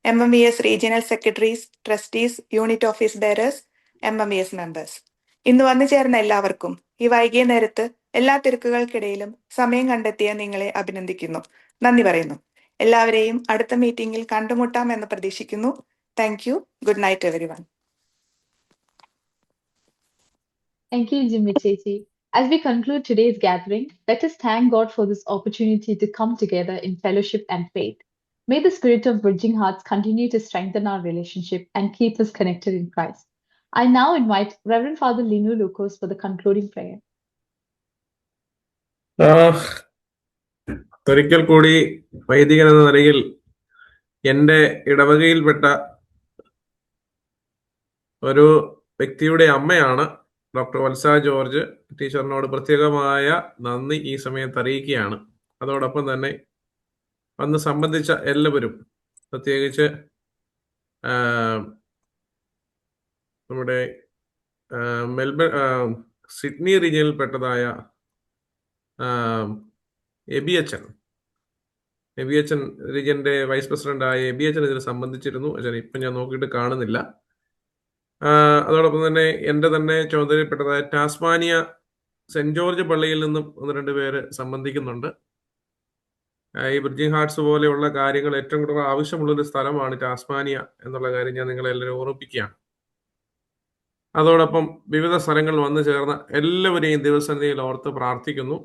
MMVS regional secretaries, trustees, unit office bearers, MMVS members, ഇന്ന് വന്നു ചേർന്ന എല്ലാവർക്കും ഈ വൈകിയ നേരത്ത് എല്ലാ തിരക്കുകൾക്കിടയിലും സമയം കണ്ടെത്തിയ നിങ്ങളെ അഭിനന്ദിക്കുന്നു, നന്ദി പറയുന്നു. എല്ലാവരെയും അടുത്ത മീറ്റിംഗിൽ കണ്ടുമുട്ടാം എന്ന് പ്രതീക്ഷിക്കുന്നു. Thank you. Good night everyone. Thank you, Jimmy Chechi. As we conclude today's gathering, let us thank God for this opportunity to come together in fellowship and faith. May the spirit of Bridging Hearts continue to strengthen our relationship and keep us connected in Christ. I now invite Reverend Father Linu Lucas for the concluding prayer. ഒരിക്കൽ കൂടി വൈദികൻ എന്ന നിലയിൽ എൻ്റെ ഇടവകയിൽപ്പെട്ട ഒരു വ്യക്തിയുടെ അമ്മയാണ് ഡോക്ടർ വത്സ ജോർജ് ടീച്ചറിനോട് പ്രത്യേകമായ നന്ദി ഈ സമയത്ത് അറിയിക്കുകയാണ്. അതോടൊപ്പം തന്നെ അന്ന് സംബന്ധിച്ച എല്ലാവരും, പ്രത്യേകിച്ച് നമ്മുടെ മെൽബൺ സിഡ്നി റീജിയനിൽപ്പെട്ടതായ എബിയച്ചൻ റീജിയന്റെ വൈസ് പ്രസിഡന്റായ എബിയച്ചൻ ഇതിൽ സംബന്ധിച്ചിരുന്നു. ഇപ്പം ഞാൻ നോക്കിയിട്ട് കാണുന്നില്ല. അതോടൊപ്പം തന്നെ എൻ്റെ തന്നെ ചുമതലപ്പെട്ടതായ ടാസ്മാനിയ സെന്റ് ജോർജ് പള്ളിയിൽ നിന്നും 1-2 പേര് സംബന്ധിക്കുന്നുണ്ട്. ഈ ബ്രിഡ്ജിംഗ് ഹാർട്സ് പോലെയുള്ള കാര്യങ്ങൾ ഏറ്റവും കൂടുതൽ ആവശ്യമുള്ളൊരു സ്ഥലമാണ് ടാസ്മാനിയ എന്നുള്ള കാര്യം ഞാൻ നിങ്ങളെല്ലാവരും ഓർമ്മിപ്പിക്കുകയാണ്. അതോടൊപ്പം വിവിധ സ്ഥലങ്ങളിൽ വന്നു ചേർന്ന എല്ലാവരെയും ദൈവസന്നിധിയിൽ ഓർത്ത് പ്രാർത്ഥിക്കുന്നു.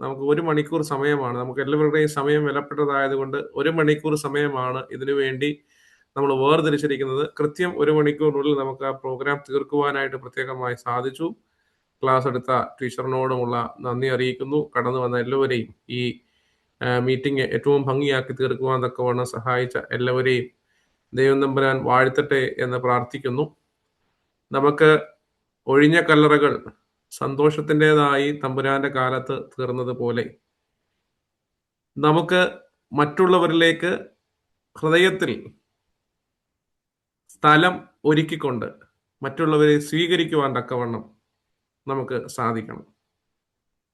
നമുക്ക് 1 മണിക്കൂർ സമയമാണ്. നമുക്ക് എല്ലാവരുടെയും സമയം വിലപ്പെട്ടതായതുകൊണ്ട് 1 മണിക്കൂർ സമയമാണ് ഇതിനു വേണ്ടി നമ്മൾ വേർതിരിച്ചിരിക്കുന്നത്. കൃത്യം 1 മണിക്കൂറിനുള്ളിൽ നമുക്ക് ആ പ്രോഗ്രാം തീർക്കുവാനായിട്ട് പ്രത്യേകമായി സാധിച്ചു. ക്ലാസ് എടുത്ത ടീച്ചറിനോടുമുള്ള നന്ദി അറിയിക്കുന്നു. കടന്നു വന്ന എല്ലാവരെയും ഈ മീറ്റിംഗ് ഏറ്റവും ഭംഗിയാക്കി തീർക്കുവാൻ തക്കവണ്ണം സഹായിച്ച എല്ലാവരെയും ദൈവം തമ്പുരാൻ വാഴ്ത്തട്ടെ എന്ന് പ്രാർത്ഥിക്കുന്നു. നമുക്ക് ഒഴിഞ്ഞ കല്ലറകൾ സന്തോഷത്തിൻ്റെതായി തമ്പുരാന്റെ കാലത്ത് തീർന്നതുപോലെ നമുക്ക് മറ്റുള്ളവരിലേക്ക് ഹൃദയത്തിൽ സ്ഥലം ഒരുക്കിക്കൊണ്ട് മറ്റുള്ളവരെ സ്വീകരിക്കുവാൻ തക്കവണ്ണം നമുക്ക് സാധിക്കണം.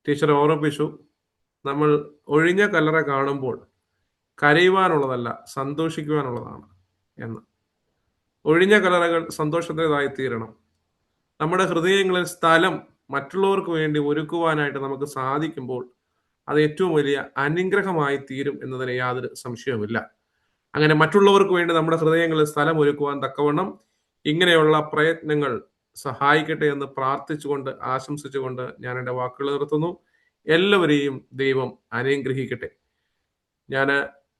ടീച്ചർ ഓർമ്മിപ്പിച്ചു, നമ്മൾ ഒഴിഞ്ഞ കല്ലറ കാണുമ്പോൾ കരയുവാനുള്ളതല്ല, സന്തോഷിക്കുവാനുള്ളതാണ് എന്ന്. ഒഴിഞ്ഞ കല്ലറകൾ സന്തോഷത്തിൻ്റെതായി തീരണം. നമ്മുടെ ഹൃദയങ്ങളിൽ സ്ഥലം മറ്റുള്ളവർക്ക് വേണ്ടി ഒരുക്കുവാനായിട്ട് നമുക്ക് സാധിക്കുമ്പോൾ അത് ഏറ്റവും വലിയ അനുഗ്രഹമായി തീരും എന്നതിന് യാതൊരു സംശയവുമില്ല. അങ്ങനെ മറ്റുള്ളവർക്ക് വേണ്ടി നമ്മുടെ ഹൃദയങ്ങളിൽ സ്ഥലം ഒരുക്കുവാൻ തക്കവണ്ണം ഇങ്ങനെയുള്ള പ്രയത്നങ്ങൾ സഹായിക്കട്ടെ എന്ന് പ്രാർത്ഥിച്ചുകൊണ്ട് ആശംസിച്ചുകൊണ്ട് ഞാൻ എൻ്റെ വാക്കുകൾ നിർത്തുന്നു. എല്ലാവരെയും ദൈവം അനുഗ്രഹിക്കട്ടെ. ഞാൻ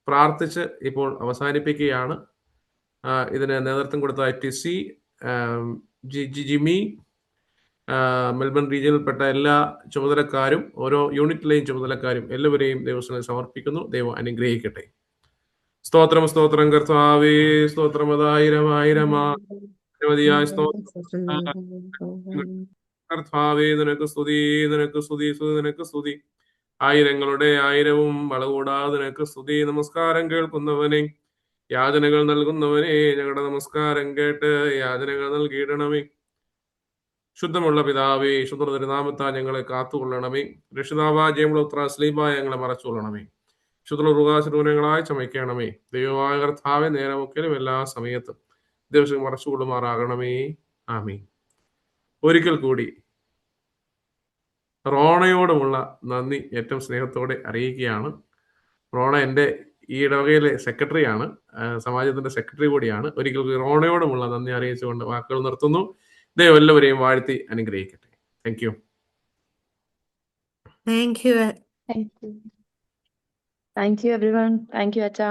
പ്രാർത്ഥിച്ച് ഇപ്പോൾ അവസാനിപ്പിക്കുകയാണ്. ഇതിന് നേതൃത്വം കൊടുത്ത TC, ജിമ്മി, മെൽബൺ റീജിയനിൽപ്പെട്ട എല്ലാ ചുമതലക്കാരും ഓരോ യൂണിറ്റിലെയും ചുമതലക്കാരും എല്ലാവരെയും ദൈവസന്നിധിയിൽ സമർപ്പിക്കുന്നു. ദൈവം അനുഗ്രഹിക്കട്ടെ. സ്തോത്രം സ്തോത്രം കർത്താവേ, സ്തോത്രം. 1000 സ്തോത്രം കർത്താവേ. നിനക്ക് സ്തുതി, നിനക്ക് സ്തുതി, നിനക്ക് സ്തുതി. ആയിരങ്ങളുടെ ആയിരവും വളകൂടാതെ നിനക്ക് സ്തുതി. നമസ്കാരം കേൾക്കുന്നവനെ, യാചനകൾ നൽകുന്നവനെ, ഞങ്ങളുടെ നമസ്കാരം കേട്ട് യാചനകൾ നൽകിയിടണമേ. ശുദ്ധമുള്ള പിതാവേ, ശുദ്ധ തിരുനാമത്താൽ ഞങ്ങളെ കാത്തുകൊള്ളണമേ. രക്ഷിതാവായ ജയമുള്ള സ്ലീബായ ഞങ്ങളെ മറച്ചുകൊള്ളണമേ. ശുദ്ധ റുകാശുരങ്ങളായി ചമയ്ക്കണമേ. ദൈവമായ കർത്താവെ, നേരമൊക്കെയും എല്ലാ സമയത്തും ദിവസം മറച്ചുകൊള്ളുമാറാകണമേ. ആമീൻ. ഒരിക്കൽ കൂടി റോണയോടുമുള്ള നന്ദി ഏറ്റവും സ്നേഹത്തോടെ അറിയിക്കുകയാണ്. റോണ എൻ്റെ ഈ ഇടവകയിലെ സെക്രട്ടറിയാണ്, സമാജത്തിന്റെ സെക്രട്ടറി കൂടിയാണ്. ഒരിക്കൽ കൂടി റോണയോടുമുള്ള നന്ദി അറിയിച്ചുകൊണ്ട് വാക്കുകൾ നിർത്തുന്നു. ദൈവം എല്ലാവരെയും വാഴ്ത്തി അനുഗ്രഹിക്കട്ടെ. Thank you. Thank you everyone. Thank you, Acha.